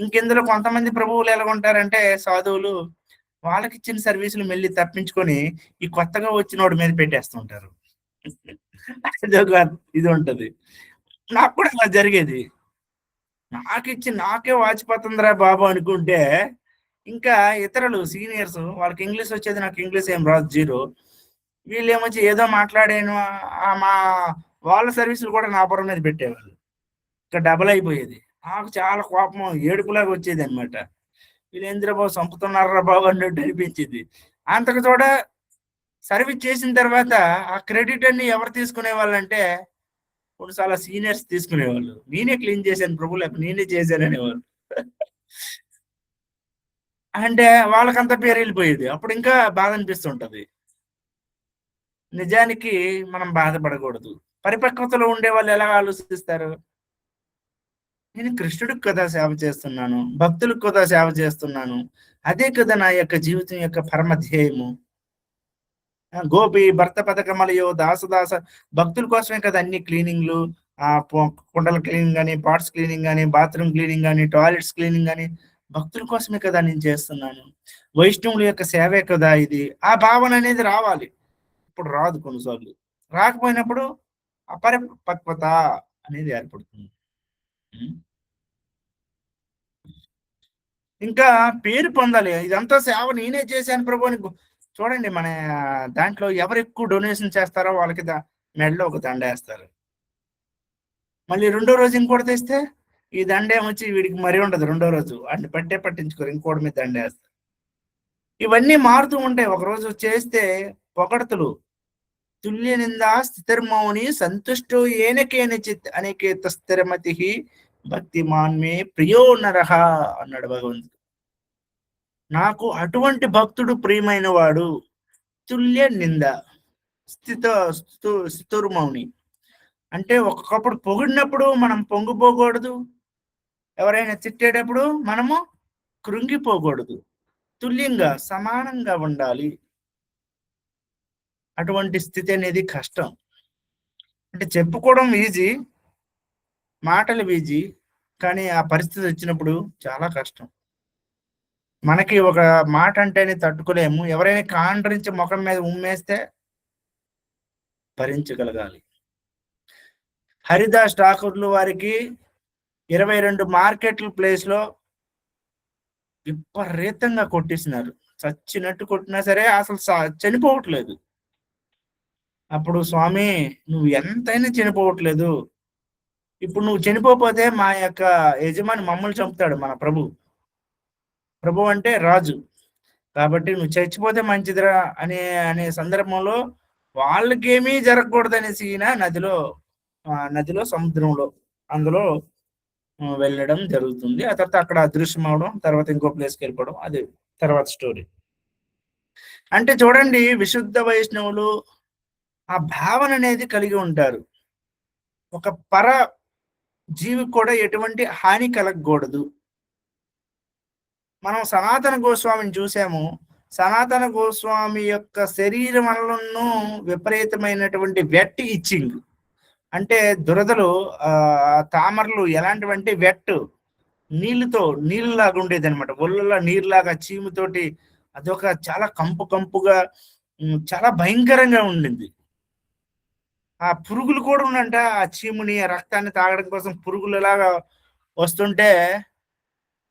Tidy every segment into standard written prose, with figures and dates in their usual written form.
ఇంకెందులో కొంతమంది ప్రభువులు ఎలాగుంటారంటే సాధువులు, వాళ్ళకిచ్చిన సర్వీసులు మళ్ళీ తప్పించుకొని, ఈ కొత్తగా వచ్చినోడి మీద పెట్టేస్తుంటారు. అదొక ఇది ఉంటది. నాకు కూడా అలా జరిగేది. నాకే వాచిపోతుందిరా బాబు అనుకుంటే, ఇంకా ఇతరులు సీనియర్స్ వాళ్ళకి ఇంగ్లీష్ వచ్చేది, నాకు ఇంగ్లీష్ ఏం రాదు, జీరో. వీళ్ళేమొచ్చి ఏదో మాట్లాడాను, మా వాళ్ళ సర్వీసులు కూడా నా బుర్ర మీద పెట్టేవాళ్ళు. ఇంకా డబల్ అయిపోయేది. నాకు చాలా కోపం, ఏడుపులాగా వచ్చేదనమాట. వీళ్ళేందిరా బాబు చంపుతున్నారా బాబు అన్నట్టు అనిపించింది. అంతకు తోడ సర్వీస్ చేసిన తర్వాత ఆ క్రెడిట్ అన్ని ఎవరు తీసుకునేవాళ్ళంటే, కొన్నిసార్లు సీనియర్స్ తీసుకునేవాళ్ళు. నేనే క్లీన్ చేశాను ప్రభు, లేకపోతే నేనే చేశాను అనేవాళ్ళు. అంటే వాళ్ళకంత పేరు వెళ్ళిపోయేది. అప్పుడు ఇంకా బాధ అనిపిస్తుంటది. నిజానికి మనం బాధపడకూడదు. పరిపక్వతలో ఉండే వాళ్ళు ఎలా ఆలోచిస్తారు? నేను కృష్ణుడికి కదా సేవ చేస్తున్నాను, భక్తులకు కదా సేవ చేస్తున్నాను. అదే కదా నా యొక్క జీవితం యొక్క పరమ ధ్యేయము. గోపి భర్త పథకమలయో దాసదాస భక్తుల కోసమే కదా అన్ని క్లీనింగ్లు, కుండల క్లీనింగ్ కానీ, పాట్స్ క్లీనింగ్ కానీ, బాత్రూమ్ క్లీనింగ్ కానీ, టాయిలెట్స్ క్లీనింగ్ కానీ, భక్తుల కోసమే కదా నేను చేస్తున్నాను. వైష్ణవుల యొక్క సేవే కదా ఇది. ఆ భావన అనేది రావాలి. ఇప్పుడు రాదు కొన్నిసార్లు. రాకపోయినప్పుడు అపరిపక్వత అనేది ఏర్పడుతుంది. ఇంకా పేరు పొందాలి. ఇదంతా సేవ నేనే చేశాను ప్రభు అని చూడండి, మన దాంట్లో ఎవరు ఎక్కువ డొనేషన్ చేస్తారో వాళ్ళకి మెడలో ఒక దండ వేస్తారు. మళ్ళీ రెండో రోజు ఇంకోటి తెస్తే ఈ దండ ఏమొచ్చి వీడికి మరీ ఉండదు. రెండో రోజు వాడిని పట్టించుకోరు, ఇంకోటి మీద దండ వేస్తారు. ఇవన్నీ మారుతూ ఉంటాయి. ఒకరోజు చేస్తే పొగడతలు, తుల్య నిందా స్థితిర్మౌని సంతుష్టో ఏనకేన చిత్ అనేకేత స్థిరమతి భక్తిమాన్మే ప్రియో నరహ అన్నాడు భగవంతుడు. నాకు అటువంటి భక్తుడు ప్రియమైన వాడు. తుల్య నింద స్థితుర్మౌని అంటే ఒక్కొక్కప్పుడు పొగిడినప్పుడు మనం పొంగిపోకూడదు, ఎవరైనా తిట్టేటప్పుడు మనము కృంగిపోకూడదు. తుల్యంగా సమానంగా ఉండాలి. అటువంటి స్థితి అనేది కష్టం. అంటే చెప్పుకోవడం ఈజీ, మాటలు ఈజీ, కానీ ఆ పరిస్థితి వచ్చినప్పుడు చాలా కష్టం. మనకి ఒక మాట అంటేనే తట్టుకోలేము. ఎవరైనా కాండ్రించి ముఖం మీద ఉమ్మేస్తే భరించగలగాలి. హరిదాస్ ఠాకూర్లు వారికి 22 మార్కెట్ల ప్లేస్లో విపరీతంగా కొట్టేసినారు. చచ్చినట్టు కొట్టినా సరే అసలు చనిపోవట్లేదు. అప్పుడు స్వామి నువ్వు ఎంతైనా చనిపోవట్లేదు, ఇప్పుడు నువ్వు చనిపోతే మా యొక్క యజమాని మమ్మల్ని చంపుతాడు. మన ప్రభు అంటే రాజు, కాబట్టి నువ్వు చచ్చిపోతే మంచిదిరా అనే సందర్భంలో వాళ్ళకేమీ జరగకూడదనేసి ఈయన నదిలో సముద్రంలో అందులో వెళ్ళడం జరుగుతుంది. ఆ తర్వాత అక్కడ అదృశ్యం అవడం, తర్వాత ఇంకో ప్లేస్కి వెళ్ళిపోవడం, అది తర్వాత స్టోరీ. అంటే చూడండి, విశుద్ధ వైష్ణవులు ఆ భావన అనేది కలిగి ఉంటారు. ఒక పర జీవికి కూడా ఎటువంటి హాని కలగకూడదు. మనం సనాతన గోస్వామిని చూసాము. సనాతన గోస్వామి యొక్క శరీరములను విపరీతమైనటువంటి వెట్ ఇచ్చింగ్, అంటే దురదలు, తామరలు ఎలాంటివంటే వెట్ నీళ్ళలాగా ఉండేది అనమాట. ఒళ్ళలో నీరులాగా చీముతోటి అదొక చాలా కంపుగా చాలా భయంకరంగా ఉండింది. ఆ పురుగులు కూడా ఉన్నంట ఆ చీముని రక్తాన్ని తాగడం కోసం పురుగులలాగా వస్తుంటే,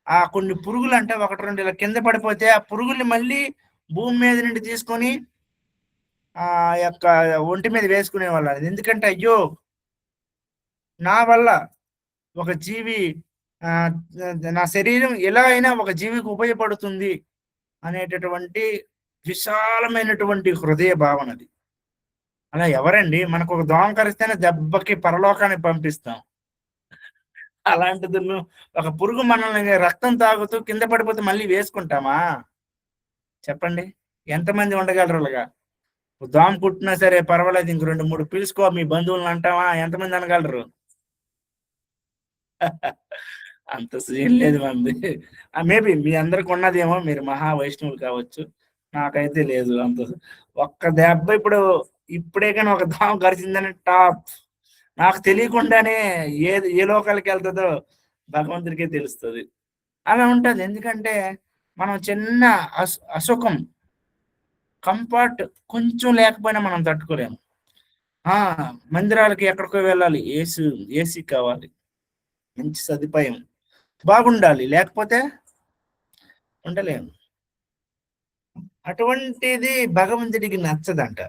ఆ కొన్ని పురుగులు అంటే 1-2 ఇలా కింద పడిపోతే ఆ పురుగుల్ని మళ్ళీ భూమి మీద నుండి తీసుకొని ఆ యొక్క ఒంటి మీద వేసుకునే వాళ్ళు. ఎందుకంటే అయ్యో నా వల్ల ఒక జీవి, నా శరీరం ఎలా అయినా ఒక జీవికి ఉపయోగపడుతుంది అనేటటువంటి విశాలమైనటువంటి హృదయ భావనది. అలా ఎవరండి, మనకు ఒక దోమ కరిస్తేనే దెబ్బకి పరలోకానికి పంపిస్తాం. అలాంటిది ఒక పురుగు మనల్ని రక్తం తాగుతూ కింద పడిపోతే మళ్ళీ వేసుకుంటామా? చెప్పండి, ఎంతమంది ఉండగలరు అలాగా? దోమ కుట్టినా సరే పర్వాలేదు, ఇంక 2-3 పిలుచుకో మీ బంధువులను అంటావా? ఎంతమంది అనగలరు? అంత సీన్ లేదు మంది. మేబీ మీ అందరికి ఉన్నదేమో, మీరు మహా వైష్ణవులు కావచ్చు, నాకైతే లేదు అంత. ఒక్క దెబ్బ ఇప్పుడే కానీ ఒక దోమ కరిచిందని టాప్. నాకు తెలియకుండానే ఏ లోకాలకి వెళ్తుందో భగవంతుడికే తెలుస్తుంది. అలా ఉంటది. ఎందుకంటే మనం చిన్న అసుఖం, కంఫర్ట్ కొంచెం లేకపోయినా మనం తట్టుకోలేము. ఆ! మందిరాలకి ఎక్కడికో వెళ్ళాలి. ఏసీ కావాలి. మంచి సదుపాయం. బాగుండాలి. లేకపోతే ఉండలేము. అటువంటిది భగవంతుడికి నచ్చదంట.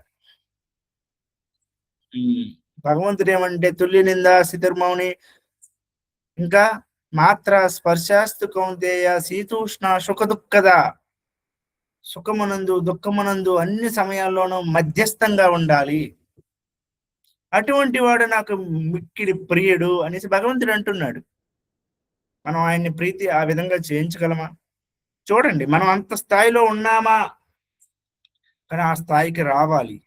హ్మ్. భగవంతుడేమంటే తుల్య నింద, శితుర్మౌని ఇంకా మాత్ర స్పర్శాస్తు కౌంతేయ శీతోష్ణ సుఖదుఃఖద. సుఖమునందు, దుఃఖమునందు అన్ని సమయాల్లోనూ మధ్యస్థంగా ఉండాలి. అటువంటి వాడు నాకు మిక్కిలి ప్రియుడు అనేసి భగవంతుడు అంటున్నాడు. మనం ఆయన్ని ప్రీతి ఆ విధంగా చేయించగలమా? చూడండి మనం అంత స్థాయిలో ఉన్నామా? కానీ ఆ స్థాయికి రావాలి.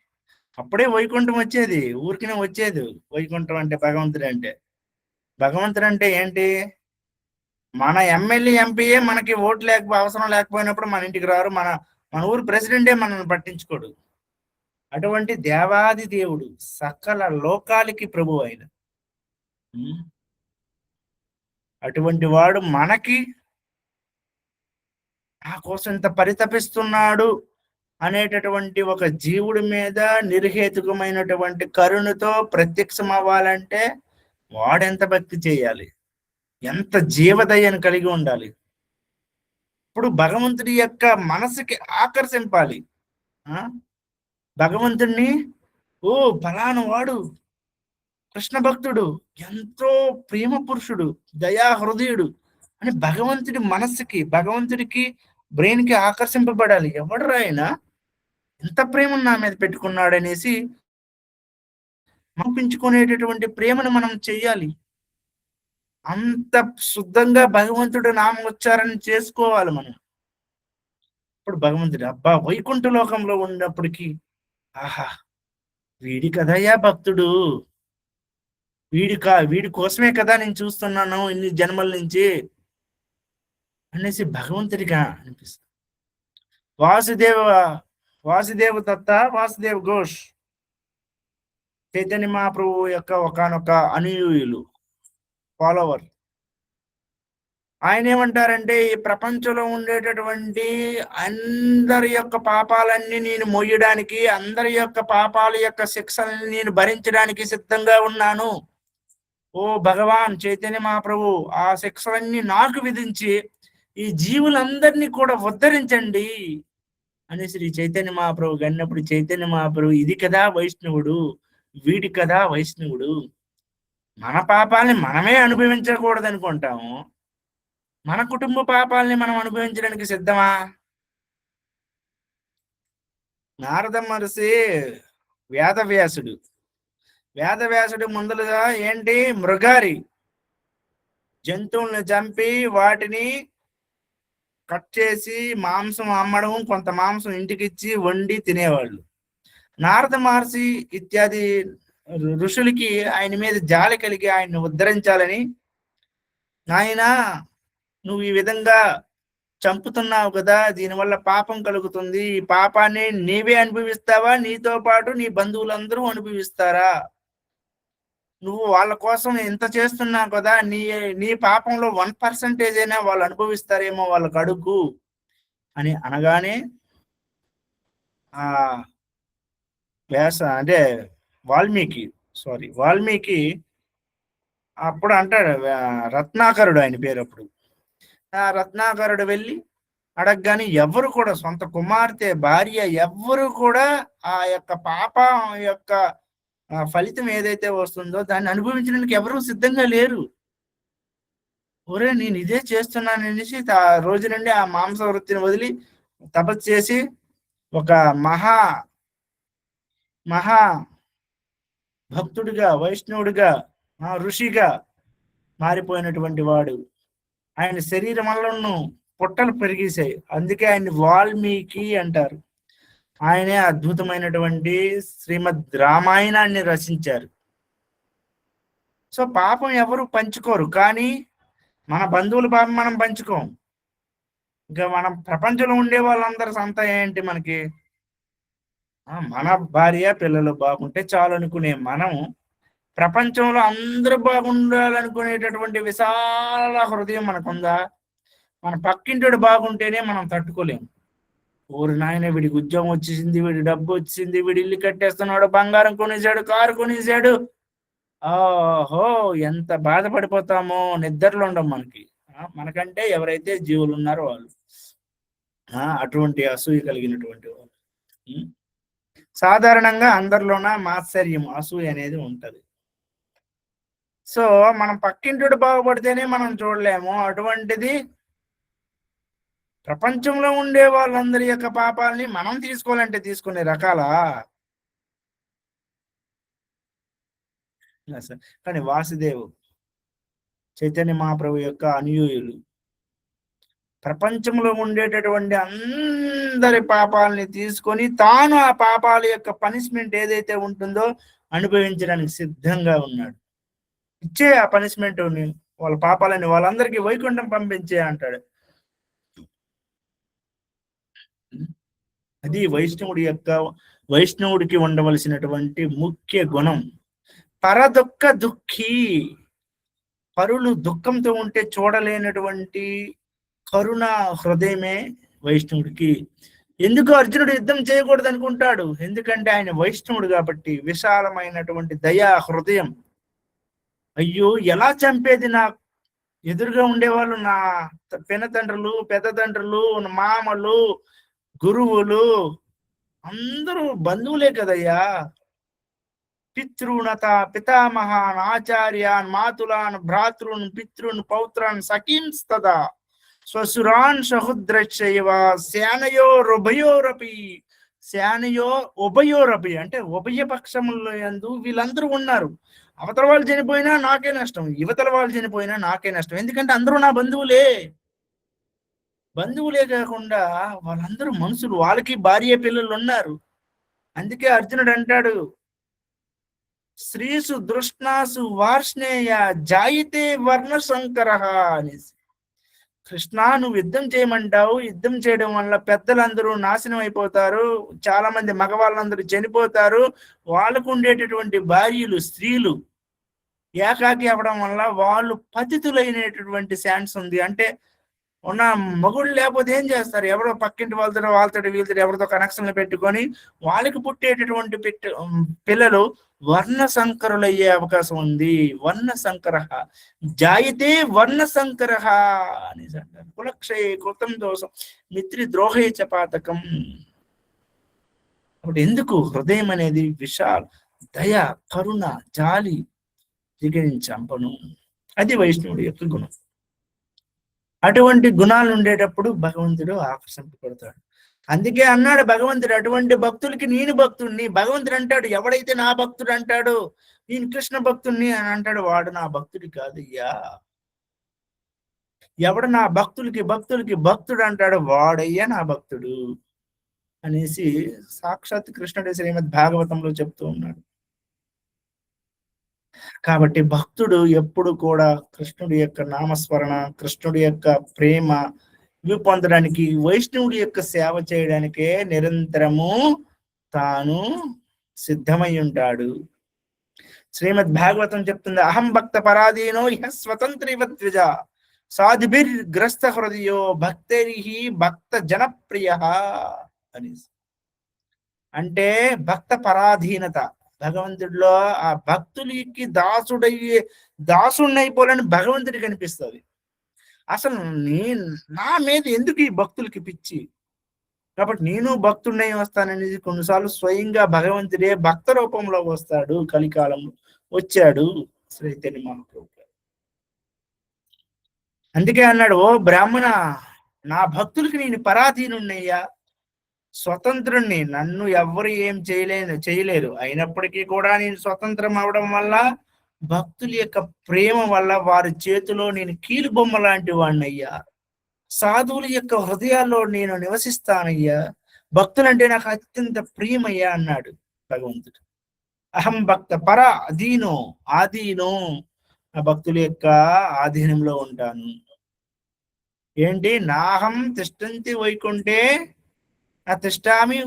అప్పుడే వైకుంఠం వచ్చేది. ఊరికనే వచ్చేది వైకుంఠం అంటే భగవంతుడంటే. భగవంతుడంటే ఏంటి? మన ఎమ్మెల్యే, ఎంపీయే మనకి ఓటు అవసరం లేకపోయినప్పుడు మన ఇంటికి రారు. మన ఊరు ప్రెసిడెంటే మనల్ని పట్టించుకోడు. అటువంటి దేవాది దేవుడు, సకల లోకాలకి ప్రభువు ఆయన. అటువంటి వాడు మనకి నా కోసం ఇంత పరితపిస్తున్నాడు అనేటటువంటి ఒక జీవుడి మీద నిర్హేతుకమైనటువంటి కరుణతో ప్రత్యక్షం అవ్వాలంటే వాడెంత భక్తి చేయాలి, ఎంత జీవదయను కలిగి ఉండాలి. ఇప్పుడు భగవంతుడి యొక్క మనసుకి ఆకర్షింపాలి. భగవంతుడిని ఓ ఫలానా వాడు కృష్ణ భక్తుడు, ఎంతో ప్రేమ పురుషుడు, దయా హృదయుడు అని భగవంతుడి మనస్సుకి, భగవంతుడికి బ్రెయిన్ కి ఆకర్షింపబడాలి. ఎవడరా ఆయన ఎంత ప్రేమ నా మీద పెట్టుకున్నాడు అనేసి పంపించుకునేటటువంటి ప్రేమను మనం చెయ్యాలి. అంత శుద్ధంగా భగవంతుడు నామోచ్చారణ చేసుకోవాలి మనం. ఇప్పుడు భగవంతుడు అబ్బా వైకుంఠ లోకంలో ఉన్నప్పటికీ ఆహా వీడి కదయ్యా భక్తుడు, వీడి కోసమే కదా నేను చూస్తున్నాను ఇన్ని జన్మల నుంచి అనేసి భగవంతుడిగా అనిపిస్తుంది. వాసుదేవ దత్త, వాసుదేవ్ ఘోష్ చైతన్య మహాప్రభు యొక్క ఒకానొక అనుయూయులు, ఫాలోవర్. ఆయన ఏమంటారంటే ఈ ప్రపంచంలో ఉండేటటువంటి అందరి యొక్క పాపాలన్నీ నేను మొయ్యడానికి, అందరి యొక్క పాపాల యొక్క శిక్షలను నేను భరించడానికి సిద్ధంగా ఉన్నాను. ఓ భగవాన్ చైతన్య మహాప్రభు ఆ శిక్షలన్నీ నాకు విధించి ఈ జీవులందరినీ కూడా ఉద్ధరించండి అని శ్రీ చైతన్య మహాప్రభు గన్నప్పుడు చైతన్య మహాప్రభు ఇది కదా వైష్ణవుడు, వీడి కదా వైష్ణవుడు. మన పాపాలని మనమే అనుభవించకూడదు అనుకుంటాము, మన కుటుంబ పాపాలని మనం అనుభవించడానికి సిద్ధమా? నారద మహర్షి వేదవ్యాసుడు ముందలుగా ఏంటి మృగారి జంతువుల్ని చంపి వాటిని కట్ చేసి మాంసం అమ్మడం, కొంత మాంసం ఇంటికి ఇచ్చి వండి తినేవాళ్ళు. నారద మహర్షి ఇత్యాది ఋషులకి ఆయన మీద జాలి కలిగి ఆయన్ని ఉద్ధరించాలని, నాయనా నువ్వు ఈ విధంగా చంపుతున్నావు కదా, దీనివల్ల పాపం కలుగుతుంది, ఈ పాపాన్ని నీవే అనుభవిస్తావా, నీతో పాటు నీ బంధువులందరూ అనుభవిస్తారా? నువ్వు వాళ్ళ కోసం ఎంత చేస్తున్నావు కదా, నీ పాపంలో 1% అయినా వాళ్ళు అనుభవిస్తారేమో, వాళ్ళకు అడుగు అని అనగానే ఆ అంటే వాల్మీకి అప్పుడు అంటాడు, రత్నాకరుడు ఆయన పేరు అప్పుడు. ఆ రత్నాకరుడు వెళ్ళి అడగగానే ఎవరు కూడా, సొంత కుమార్తె, భార్య ఎవ్వరు కూడా ఆ యొక్క పాపం యొక్క ఫలితం ఏదైతే వస్తుందో దాన్ని అనుభవించడానికి ఎవరూ సిద్ధంగా లేరు. ఒరే నేను ఇదే చేస్తున్నాను అనేసి ఆ రోజు నుండి ఆ మాంస వృత్తిని వదిలి తపస్సు చేసి ఒక మహా భక్తుడిగా, వైష్ణవుడిగా, ఋషిగా మారిపోయినటువంటి వాడు. ఆయన శరీరం వల్ల పుట్టలు పెరిగేశాయి, అందుకే ఆయన్ని వాల్మీకి అంటారు. ఆయనే అద్భుతమైనటువంటి శ్రీమద్ రామాయణాన్ని రచించారు. సో పాపం ఎవరు పంచుకోరు, కానీ మన బంధువుల పాపం మనం పంచుకోం. ఇంకా మనం ప్రపంచంలో ఉండే వాళ్ళందరి సంత ఏంటి మనకి? మన భార్య పిల్లలు బాగుంటే చాలు అనుకునే మనం ప్రపంచంలో అందరూ బాగుండాలనుకునేటటువంటి విశాల హృదయం మనకుందా? మన పక్కింటోడు బాగుంటేనే మనం తట్టుకోలేము. ఊరి నాయన వీడికి ఉద్యోగం వచ్చేసింది, వీడి డబ్బు వచ్చింది, వీడి ఇల్లు కట్టేస్తున్నాడు, బంగారం కొనేసాడు, కారు కొనేసాడు, ఓహో ఎంత బాధపడిపోతామో, నిద్రలో ఉండం మనకి. మనకంటే ఎవరైతే జీవులు ఉన్నారో వాళ్ళు, అటువంటి అసూయ కలిగినటువంటి వాళ్ళు. సాధారణంగా అందరిలోన మాత్సర్యం, అసూయ అనేది ఉంటది. సో మనం పక్కింటోడు బాగుపడితేనే మనం చూడలేము, అటువంటిది ప్రపంచంలో ఉండే వాళ్ళందరి యొక్క పాపాలని మనం తీసుకోవాలంటే తీసుకునే రకాలా? కానీ వాసుదేవు చైతన్య మహాప్రభు యొక్క అనుయూయులు ప్రపంచంలో ఉండేటటువంటి అందరి పాపాలని తీసుకొని తాను ఆ పాపాల యొక్క పనిష్మెంట్ ఏదైతే ఉంటుందో అనుభవించడానికి సిద్ధంగా ఉన్నాడు. ఇచ్చే ఆ పనిష్మెంట్ వాళ్ళ పాపాలని వాళ్ళందరికీ వైకుంఠం పంపించే అంటాడు. అది వైష్ణవుడికి ఉండవలసినటువంటి ముఖ్య గుణం. పరదుఃఖ దుఃఖి, పరులు దుఃఖంతో ఉంటే చూడలేనటువంటి కరుణ హృదయమే వైష్ణవుడికి. ఎందుకు అర్జునుడు యుద్ధం చేయకూడదు అనుకుంటాడు? ఎందుకంటే ఆయన వైష్ణవుడు కాబట్టి. విశాలమైనటువంటి దయా హృదయం. అయ్యో ఎలా చంపేది, నా ఎదురుగా ఉండేవాళ్ళు నా పినతండ్రులు, పెద్ద తండ్రులు, మామలు, గురువులు అందరూ బంధువులే కదయ్యా. పితృణత పితామహాన్ ఆచార్యాన్ మాతులాన్ భ్రాతృన్ పితృన్ పౌత్రాన్ సఖీంస్తదా స్వసురాన్ సహుద్రక్షైవ సేనయోరుభయోరపి. సేనయో ఉభయోరపి అంటే ఉభయ పక్షముల యందు వీళ్ళందరూ ఉన్నారు. అవతల వాళ్ళు చనిపోయినా నాకే నష్టం, యువతల వాళ్ళు చనిపోయినా నాకే నష్టం. ఎందుకంటే అందరూ నా బంధువులే. బంధువులే కాకుండా వాళ్ళందరూ మనుషులు, వాళ్ళకి భార్య పిల్లలు ఉన్నారు. అందుకే అర్జునుడు అంటాడు, శ్రీసు దృష్ణాసు వార్ష్ణేయ జాయితే వర్ణ శంకర అనేసి. కృష్ణ నువ్వు యుద్ధం చేయమంటావు, యుద్ధం చేయడం వల్ల పెద్దలందరూ నాశనం అయిపోతారు, చాలా మంది మగవాళ్ళందరూ చనిపోతారు, వాళ్ళకు ఉండేటటువంటి భార్యలు స్త్రీలు ఏకాకి అవ్వడం వల్ల వాళ్ళు పతితులైనటువంటి ఛాన్స్ ఉంది. అంటే ఉన్న మగుళ్ళు లేకపోతే ఏం చేస్తారు? ఎవరో పక్కింటి వాళ్ళతో వీళ్ళతో ఎవరితో కనెక్షన్లు పెట్టుకొని వాళ్ళకి పుట్టేటటువంటి పిల్లలు వర్ణ సంకరులు అయ్యే అవకాశం ఉంది. వర్ణ సంకర జాయితే వర్ణ సంకర అనేసి అంటారు. కులక్షయ కృతం దోషం మిత్రి ద్రోహే చ పాతకం. అప్పుడు ఎందుకు హృదయం అనేది విశాల దయ, కరుణ, జాలి, దిగరించంపను. అది వైష్ణవుడి యొక్క గుణం. అటువంటి గుణాలు ఉండేటప్పుడు భగవంతుడు ఆకర్షింపబడతాడు. అందుకే అన్నాడు భగవంతుడు, అటువంటి భక్తులకి నేను భక్తుడిని. భగవంతుడు అంటాడు, ఎవడైతే నా భక్తుడు అంటాడో, నేను కృష్ణ భక్తుడిని అని అంటాడు, వాడు నా భక్తుడి కాదయ్యా. ఎవడు నా భక్తులకి భక్తుడు అంటాడు, వాడయ్యా నా భక్తుడు అనేసి సాక్షాత్ కృష్ణుడు శ్రీమద్ భాగవతంలో చెప్తూ ఉన్నాడు. కాబట్టి భక్తుడు ఎప్పుడు కూడా కృష్ణుడి యొక్క నామస్మరణ, కృష్ణుడి యొక్క ప్రేమ ఇవి పొందడానికి, వైష్ణవుడి యొక్క సేవ చేయడానికే నిరంతరము తాను సిద్ధమై ఉంటాడు. శ్రీమద్ భాగవతం చెప్తుంది, అహం భక్త పరాధీనో ఇహ స్వతంత్రివద్విజ సాధుభిర్ గ్రస్త హృదయో భక్తైః భక్త జనప్రియ అని. అంటే భక్త పరాధీనత, భగవంతుడిలో ఆ భక్తులకి దాసుడిని అయిపోవాలని భగవంతుడికి అనిపిస్తుంది. అసలు నా మీద ఎందుకు ఈ భక్తులకి పిచ్చి, కాబట్టి నేను భక్తుడినై వస్తాననేది కొన్నిసార్లు స్వయంగా భగవంతుడే భక్త రూపంలో వస్తాడు. కలికాలంలో వచ్చాడు చైతన్య మహాప్రభు. అందుకే అన్నాడు, ఓ బ్రాహ్మణ, నా భక్తులకి నేను పరాధీనున్నయ్యా, స్వతంత్రుణ్ణి, నన్ను ఎవరు ఏం చేయలేరు. అయినప్పటికీ కూడా నేను స్వతంత్రం అవడం వల్ల, భక్తుల యొక్క ప్రేమ వల్ల వారి చేతిలో నేను కీలు బొమ్మ లాంటి వాడినయ్యా. సాధువుల యొక్క హృదయాల్లో నేను నివసిస్తానయ్యా. భక్తులంటే నాకు అత్యంత ప్రియమయ్యా అన్నాడు భగవంతుడు. అహం భక్త పర ఆధీనో ఆ భక్తుల యొక్క ఆధీనంలో ఉంటాను. ఏంటి? నాహం తిష్టంతి వైకుంఠే నా తిష్టామి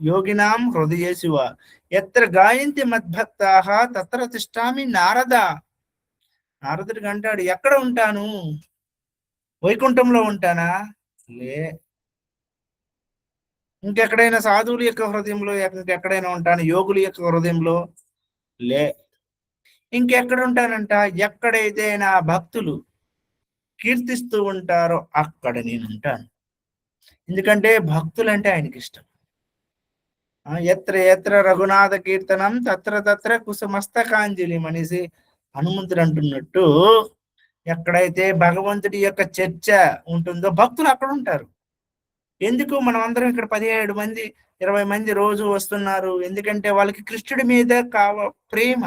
యోగినాం హృదయేషువ ఎత్ర గాయంతి మద్భక్తాః తత్ర తిష్టామి నారద. నారదుడికి అంటాడు, ఎక్కడ ఉంటాను? వైకుంఠంలో ఉంటానా? లే. ఇంకెక్కడైనా సాధువుల యొక్క హృదయంలో ఇంకెక్కడైనా ఉంటాను? యోగుల యొక్క హృదయంలో? లే. ఇంకెక్కడ ఉంటానంట? ఎక్కడైతే నా భక్తులు కీర్తిస్తూ ఉంటారో అక్కడ నేను ఉంటాను. ఎందుకంటే భక్తులంటే ఆయనకి ఇష్టం. ఎత్ర ఎత్ర రఘునాథ కీర్తనం తత్ర తత్ర కుసుమస్తకాంజలి అనేసి హనుమంతుడు అంటున్నట్టు, ఎక్కడైతే భగవంతుడి యొక్క చర్చ ఉంటుందో భక్తులు అక్కడ ఉంటారు. ఎందుకు మనం అందరం ఇక్కడ 17 మంది 20 మంది రోజు వస్తున్నారు? ఎందుకంటే వాళ్ళకి కృష్ణుడి మీద ప్రేమ.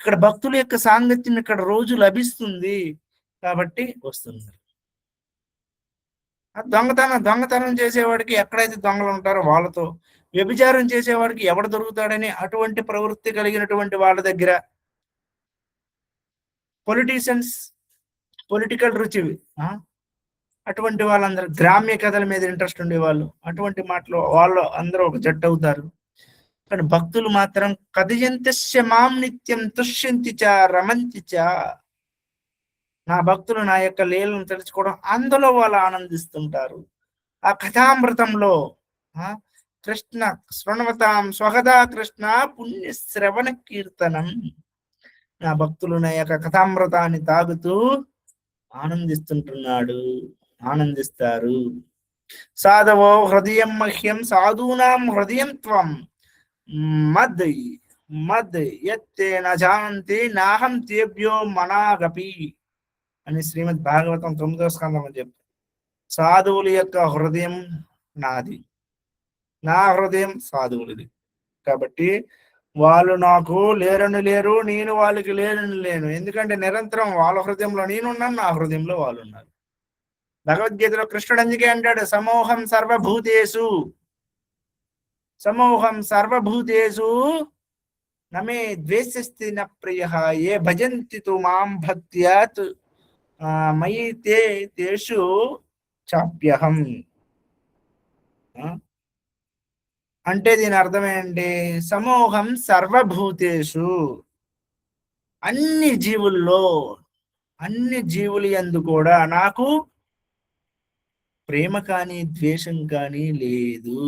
ఇక్కడ భక్తుల యొక్క సాంగత్యం ఇక్కడ రోజు లభిస్తుంది కాబట్టి వస్తున్నారు. దొంగతనం చేసేవాడికి ఎక్కడైతే దొంగలు ఉంటారో వాళ్ళతో, వ్యభిచారం చేసేవాడికి ఎవడు దొరుకుతాడని అటువంటి ప్రవృత్తి కలిగినటువంటి వాళ్ళ దగ్గర, పొలిటీషియన్స్, పొలిటికల్ రుచి అటువంటి వాళ్ళందరూ, గ్రామ్య కథల మీద ఇంట్రెస్ట్ ఉండేవాళ్ళు, అటువంటి మాటలు వాళ్ళు అందరూ ఒక జట్టు అవుతారు. కానీ భక్తులు మాత్రం కథయంతస్య మాం నిత్యం తుష్యంతి చ రమంతి చ. నా భక్తులు నా యొక్క లీలను తెలుసుకోవడం, అందులో వాళ్ళు ఆనందిస్తుంటారు. ఆ కథామృతంలో కృష్ణ శృణవతాం స్వగదా కృష్ణ పుణ్య శ్రవణ కీర్తనం. నా భక్తులు నా యొక్క కథామృతాన్ని తాగుతూ ఆనందిస్తారు. సాధవో హృదయం మహ్యం సాధూనాం హృదయం త్వం మద్ మద్ యత్తే నజానంతి నాహం తేభ్యో మనాగపి అని శ్రీమద్ భాగవతం 9వ స్కంధం అని చెప్పి, సాధువుల యొక్క హృదయం నాది, నా హృదయం సాధువులది. కాబట్టి వాళ్ళు నాకు లేరని లేరు, నేను వాళ్ళకి లేరని లేను. ఎందుకంటే నిరంతరం వాళ్ళ హృదయంలో నేనున్నాను, నా హృదయంలో వాళ్ళు ఉన్నారు. భగవద్గీతలో కృష్ణుడు అందుకే అంటాడు, సమూహం సర్వభూతేషు నమే ద్వేషస్తి న ప్రియ ఏ భజంతి తు మాం భక్త్యా మయి తేషు చాప్యహం. అంటే దీని అర్థం ఏంటి? సమూహం సర్వభూతేషు, అన్ని జీవులు యందు కూడా నాకు ప్రేమ కానీ ద్వేషం కానీ లేదు.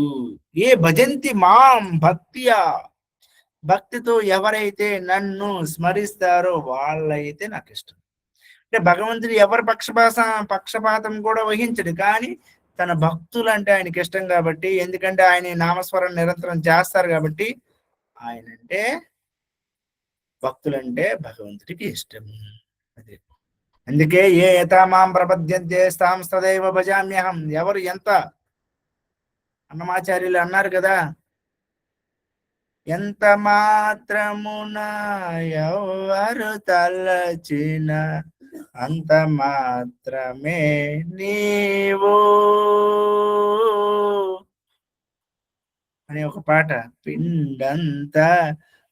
ఏ భజంతి మాం భక్త్యా, భక్తితో ఎవరైతే నన్ను స్మరిస్తారో వాళ్ళైతే నాకు ఇష్టం. అంటే భగవంతుడు ఎవరి పక్షపాతం కూడా వహించడు, కానీ తన భక్తులు అంటే ఆయనకి ఇష్టం కాబట్టి, ఎందుకంటే ఆయన నామస్మరణ నిరంతరం చేస్తారు కాబట్టి ఆయనంటే, భక్తులంటే భగవంతుడికి ఇష్టం. అదే అందుకే ఏ యథామాం ప్రపద్యంతే తాం తదైవ భజామ్యహం. ఎవరు ఎంత, అన్నమాచార్యులు అన్నారు కదా, ఎంత మాత్రమున ఎవరు తలచిన అంత మాత్రమే నీవు అని ఒక పాట. పిండంత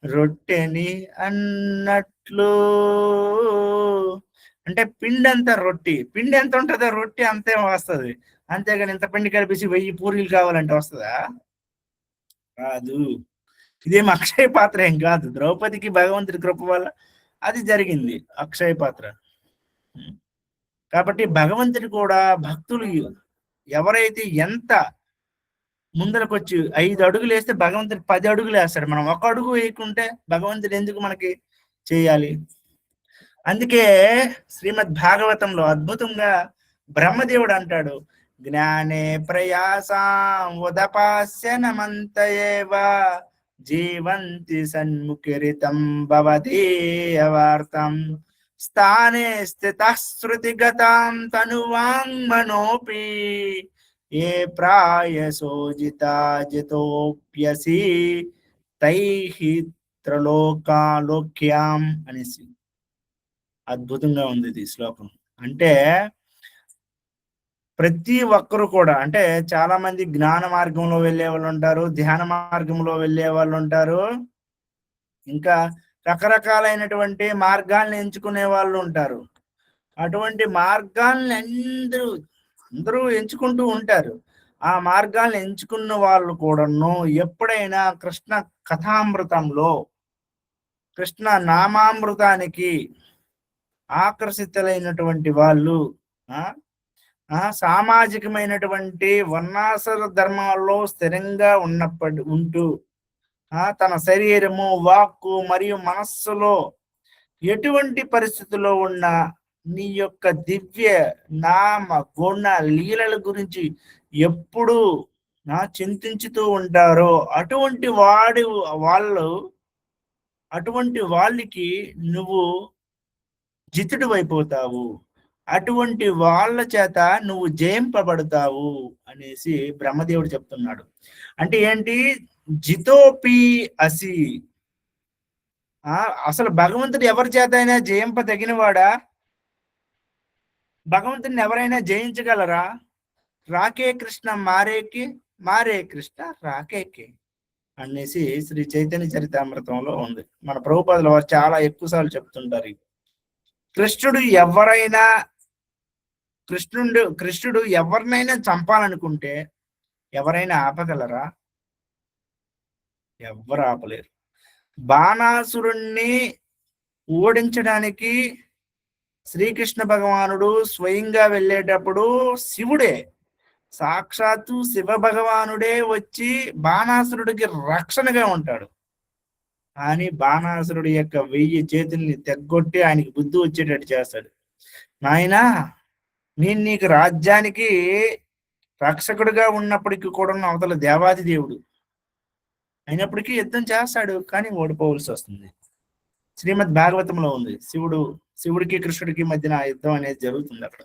రొట్టెని అన్నట్లు, అంటే పిండంత రొట్టి, పిండి ఎంత ఉంటుందో రొట్టి అంతే వస్తుంది. అంతేగాని ఇంత పిండి కలిపేసి 1000 పూరీలు కావాలంటే వస్తుందా? రాదు. ఇదేం అక్షయ పాత్ర ఏం కాదు. ద్రౌపదికి భగవంతుడి కృప వల్ల అది జరిగింది, అక్షయ పాత్ర. కాబట్టి భగవంతుడి కూడా భక్తులు ఎవరైతే ఎంత ముందరకొచ్చి 5 అడుగులు వేస్తే భగవంతుడు 10 అడుగులు వేస్తాడు. మనం 1 అడుగు వేయకుంటే భగవంతుడు ఎందుకు మనకి చేయాలి? అందుకే శ్రీమద్ భాగవతంలో అద్భుతంగా బ్రహ్మదేవుడు అంటాడు, జ్ఞానే ప్రయాసాం ఉదపాస్యనమంతయేవ జీవంతి సన్ముఖిరితం భవదీయవార్తం స్థానే స్థితః శృతిగతాం తనువాంగ్మనోపి ఏ ప్రాయసోజితాజితోప్యసి తైహి త్రలోకాలోక్యాం అనేసి అద్భుతంగా ఉంది ఈ శ్లోకం. అంటే ప్రతి ఒక్కరు కూడా, అంటే చాలా మంది జ్ఞాన మార్గంలో వెళ్ళే వాళ్ళు ఉంటారు, ధ్యాన మార్గంలో వెళ్ళే వాళ్ళు ఉంటారు, ఇంకా రకరకాలైనటువంటి మార్గాల్ని ఎంచుకునే వాళ్ళు ఉంటారు. అటువంటి మార్గాల్ని అందరూ ఎంచుకుంటూ ఉంటారు. ఆ మార్గాల్ని ఎంచుకున్న వాళ్ళు కూడాను ఎప్పుడైనా కృష్ణ కథామృతంలో, కృష్ణ నామామృతానికి ఆకర్షితులైనటువంటి వాళ్ళు ఆ సామాజికమైనటువంటి వర్ణాశ్ర ధర్మాల్లో స్థిరంగా ఉంటూ తన శరీరము, వాక్కు మరియు మనస్సులో ఎటువంటి పరిస్థితుల్లో ఉన్న నీ యొక్క దివ్య నామ గుణ లీలల గురించి ఎప్పుడు చింతించుతూ ఉంటారో అటువంటి వాళ్ళకి నువ్వు జితుడు అయిపోతావు, అటువంటి వాళ్ళ చేత నువ్వు జయింపబడతావు అనేసి బ్రహ్మదేవుడు చెప్తున్నాడు. అంటే ఏంటి? జితోపి అసి. అసలు భగవంతుడు ఎవరి చేత అయినా జయింపదగినవాడా? భగవంతుడిని ఎవరైనా జయించగలరా? రాకే కృష్ణ మారేకి, మారే కృష్ణ రాకేకి అనేసి శ్రీ చైతన్య చరితామృతంలో ఉంది. మన ప్రభుపాదుల వారు చాలా ఎక్కువ సార్లు చెప్తుంటారు. కృష్ణుడు ఎవరినైనా చంపాలనుకుంటే ఎవరైనా ఆపగలరా? ఎవ్వరు ఆపలేరు. బాణాసురుణ్ణి ఓడించడానికి శ్రీకృష్ణ భగవానుడు స్వయంగా వెళ్ళేటప్పుడు శివుడే, సాక్షాత్తు శివ భగవానుడే వచ్చి బాణాసురుడికి రక్షణగా ఉంటాడు. కానీ బాణాసురుడి యొక్క 1000 చేతుల్ని తెగ్గొట్టి ఆయనకి బుద్ధి వచ్చేటట్టు చేస్తాడు. నాయనా, నేను నీకు రాజ్యానికి రక్షకుడిగా ఉన్నప్పటికీ కూడా అవతల దేవాది దేవుడు అయినప్పటికీ యుద్ధం చేస్తాడు, కానీ ఓడిపోవలసి వస్తుంది. శ్రీమద్ భాగవతంలో ఉంది. శివుడికి కృష్ణుడికి మధ్యన యుద్ధం అనేది జరుగుతుంది అక్కడ.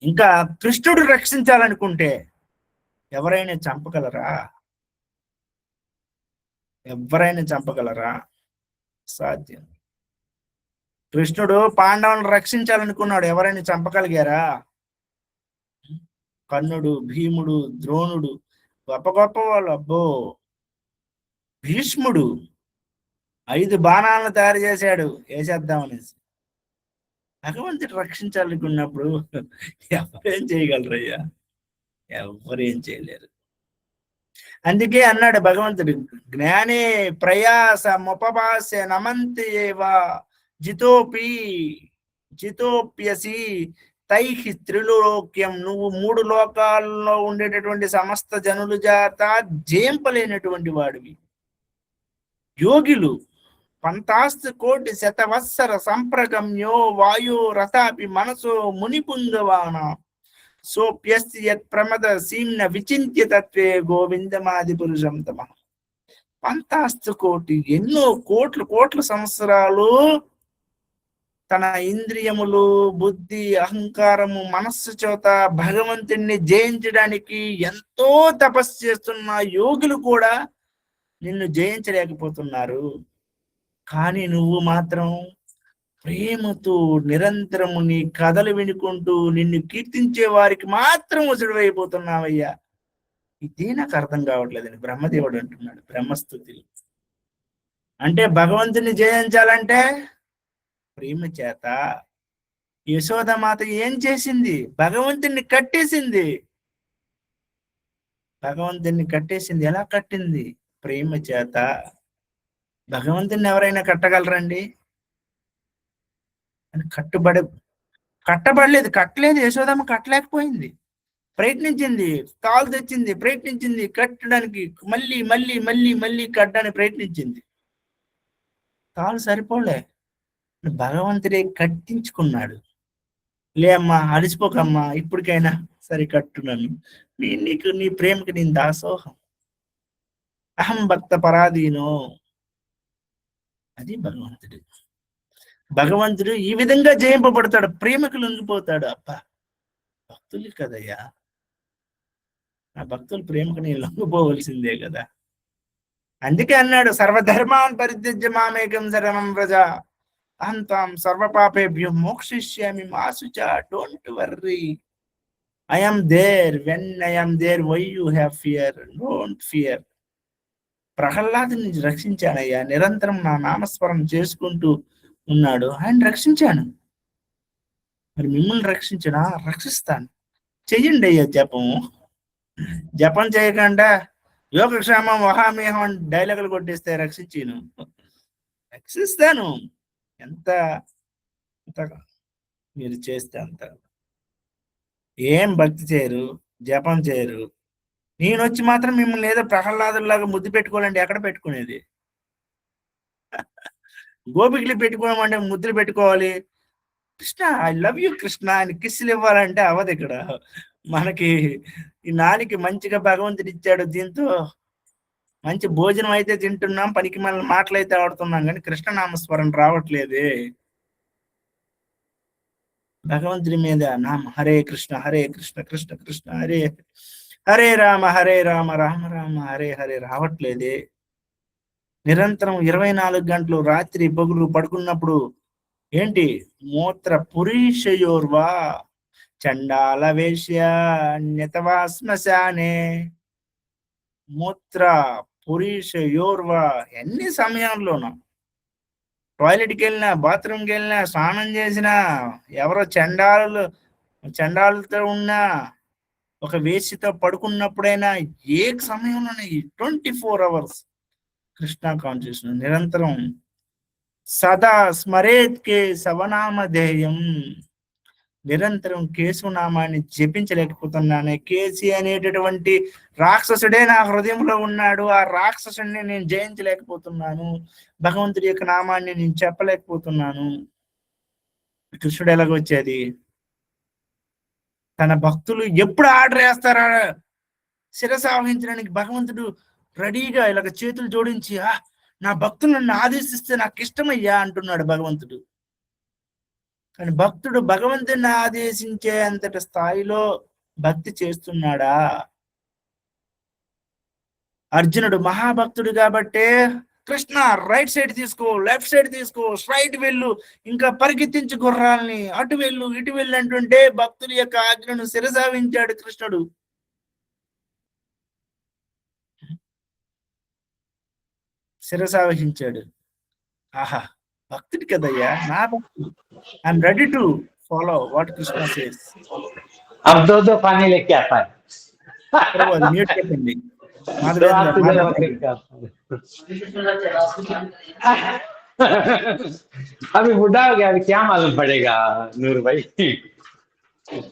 ఇంకా కృష్ణుడు రక్షించాలనుకుంటే ఎవరైనా చంపగలరా? ఎవరైనా చంపగలరా? సాధ్యం. కృష్ణుడు పాండవులను రక్షించాలనుకున్నాడు, ఎవరైనా చంపగలిగారా? కర్ణుడు, భీముడు, ద్రోణుడు గొప్ప గొప్ప వాళ్ళు. అబ్బో, భీష్ముడు 5 బాణాలను తయారు చేశాడు వేసేద్దామనేసి. భగవంతుడు రక్షించాలనుకున్నప్పుడు ఎవరేం చేయగలరయ్యా? ఎవరేం చేయలేరు. అందుకే అన్నాడు భగవంతుడు, జ్ఞానే ప్రయాస ముపభాస్య నమంతి ఏవా జితోప్యసి తైహి త్రిలోక్యం. నువ్వు 3 లోకాల్లో ఉండేటటువంటి సమస్త జనులు జాత జయింపలేనటువంటి వాడివి. యోగిలు పంతాస్తు కోటి శతవత్సర సంప్రగమ్యో వాయు రథాపి మనసో మునిపుంగవాన సోప్యస్తి యత్ ప్రమద సీమ్న విచింత్య తత్వే గోవిందమాది పురుషం తమ. పంతాస్తు కోటి, ఎన్నో కోట్ల సంవత్సరాలు తన ఇంద్రియములు, బుద్ధి, అహంకారము, మనస్సు చేత భగవంతుణ్ణి జయించడానికి ఎంతో తపస్సు చేస్తున్న యోగులు కూడా నిన్ను జయించలేకపోతున్నారు. కానీ నువ్వు మాత్రం ప్రేమతో నిరంతరము నీ కథలు వినుకుంటూ నిన్ను కీర్తించే వారికి మాత్రం ఉసుడువైపోతున్నావయ్యా. ఇదే నాకు అర్థం కావట్లేదని బ్రహ్మదేవుడు అంటున్నాడు బ్రహ్మస్తుతిలో. అంటే భగవంతుని జయించాలంటే ప్రేమ చేత. యశోదమాత ఏం చేసింది? భగవంతుని కట్టేసింది. ఎలా కట్టింది? ప్రేమ చేత. భగవంతుని ఎవరైనా కట్టగలరండి? కట్టలేదు. యశోదమ్మ కట్టలేకపోయింది. ప్రయత్నించింది, తాళ్ళు తెచ్చింది, ప్రయత్నించింది కట్టడానికి, మళ్ళీ మళ్ళీ మళ్ళీ మళ్ళీ కట్టడానికి ప్రయత్నించింది. తాళ్ళు సరిపోలే, భగవంతుడే కట్టించుకున్నాడు. లే అమ్మా, అలసిపోకమ్మా, ఇప్పటికైనా సరే కట్టున్నాను, నీ ప్రేమకి నేను దాసోహం, అహం భక్త పరాధీనో. అది భగవంతుడు ఈ విధంగా జయింపబడతాడు, ప్రేమకు లొంగిపోతాడు. అబ్బా, భక్తులు కదయ్యా, ఆ భక్తులు ప్రేమకు నేను లొంగిపోవలసిందే కదా. అందుకే అన్నాడు, సర్వధర్మాన్ పరిత్యజ్య మామేకం శరణం వ్రజ అహం త్వాం సర్వపాపేభ్యో మోక్షయిష్యామి మా శుచ. Don't worry, I am there. when I am there, why you have fear? Don't fear. ప్రహ్లాదుని రక్షించానయ్యా, నిరంతరం నా నామస్మరణ చేసుకుంటూ ఉన్నాడు, ఆయన రక్షించాను. మరి మిమ్మల్ని రక్షించడా? రక్షిస్తాను. చెయ్యండి అయ్యా జపం చేయకుండా యోగక్షేమం వహామేహం అని డైలాగులు కొట్టేస్తే రక్షిస్తాను. ఎంత మీరు చేస్తే అంత. ఏం భక్తి చేయరు, జపం చేయరు. నేనొచ్చి మాత్రం మిమ్మల్ని ఏదో ప్రహ్లాదుల్లాగా ముద్దు పెట్టుకోవాలంటే ఎక్కడ పెట్టుకునేది? గోపికలు పెట్టుకోవడం అంటే ముద్దులు పెట్టుకోవాలి. Krishna I love you Krishna అని కిస్సులు ఇవ్వాలంటే అవ్వదు ఇక్కడ. మనకి ఈ నాలికి మంచిగా భగవంతుడు ఇచ్చాడు, దీంతో మంచి భోజనం అయితే తింటున్నాం, పనికి మన మాటలైతే ఆడుతున్నాం, కానీ కృష్ణనామస్మరణ రావట్లేదే. భగవంతుడి మీద నామ హరే కృష్ణ కృష్ణ కృష్ణ హరే హరే రామ రామ రామ హరే హరే రావట్లేదే. నిరంతరం 24 గంటలు రాత్రి పగులు పడుకున్నప్పుడు ఏంటి మూత్ర పురీషయోర్వా చండాల వేశ్య అన్యతవా శ్మశానే. మూత్ర పురీషయోర్వా ఎన్ని సమయాల్లోనూ టాయిలెట్కి వెళ్ళినా, బాత్రూమ్కి వెళ్ళినా, స్నానం చేసినా, ఎవరో చండాలతో ఉన్నా, ఒక వేసితో పడుకున్నప్పుడైనా, ఏ సమయంలోనే 24 hours కృష్ణ కాన్షియస్నెస్ నిరంతరం సదా స్మరేత్ కేశవనామధేయం. నిరంతరం కేశవనామాన్ని జపించలేకపోతున్నాను. కేసి అనేటటువంటి రాక్షసుడే నా హృదయంలో ఉన్నాడు. ఆ రాక్షసుడిని నేను జయించలేకపోతున్నాను. భగవంతుడి యొక్క నామాన్ని నేను చెప్పలేకపోతున్నాను. కృష్ణుడు ఎలాగొచ్చేది? తన భక్తులు ఎప్పుడు ఆర్డర్ వేస్తారా శిరస్సు ఆవహించడానికి భగవంతుడు రెడీగా ఇలాగ చేతులు జోడించి, నా భక్తులు నన్ను ఆదేశిస్తే నాకు ఇష్టమయ్యా అంటున్నాడు భగవంతుడు. కానీ భక్తుడు భగవంతుడిని ఆదేశించే అంతటి స్థాయిలో భక్తి చేస్తున్నాడా? అర్జునుడు మహాభక్తుడు కాబట్టే కృష్ణ రైట్ సైడ్ తీసుకో, లెఫ్ట్ సైడ్ తీసుకో, స్ట్రైట్ వెళ్ళు, ఇంకా పరిగెత్తించు గుర్రాల్ని, అటు వెళ్ళు ఇటు వెళ్ళు అంటుంటే భక్తుడి యొక్క ఆజ్ఞను శిరసావించాడు కృష్ణుడు. శిరసావహించాడు. ఆహా, భక్తుడి కదయ్యా, నా భక్తుడు. I'm ready to follow what Krishna says. अब दो पानी लेके आता है. म्यूट చెప్పండి. अभी बुढ़ा हो गया, अभी क्या मालूम पड़ेगा नूर भाई.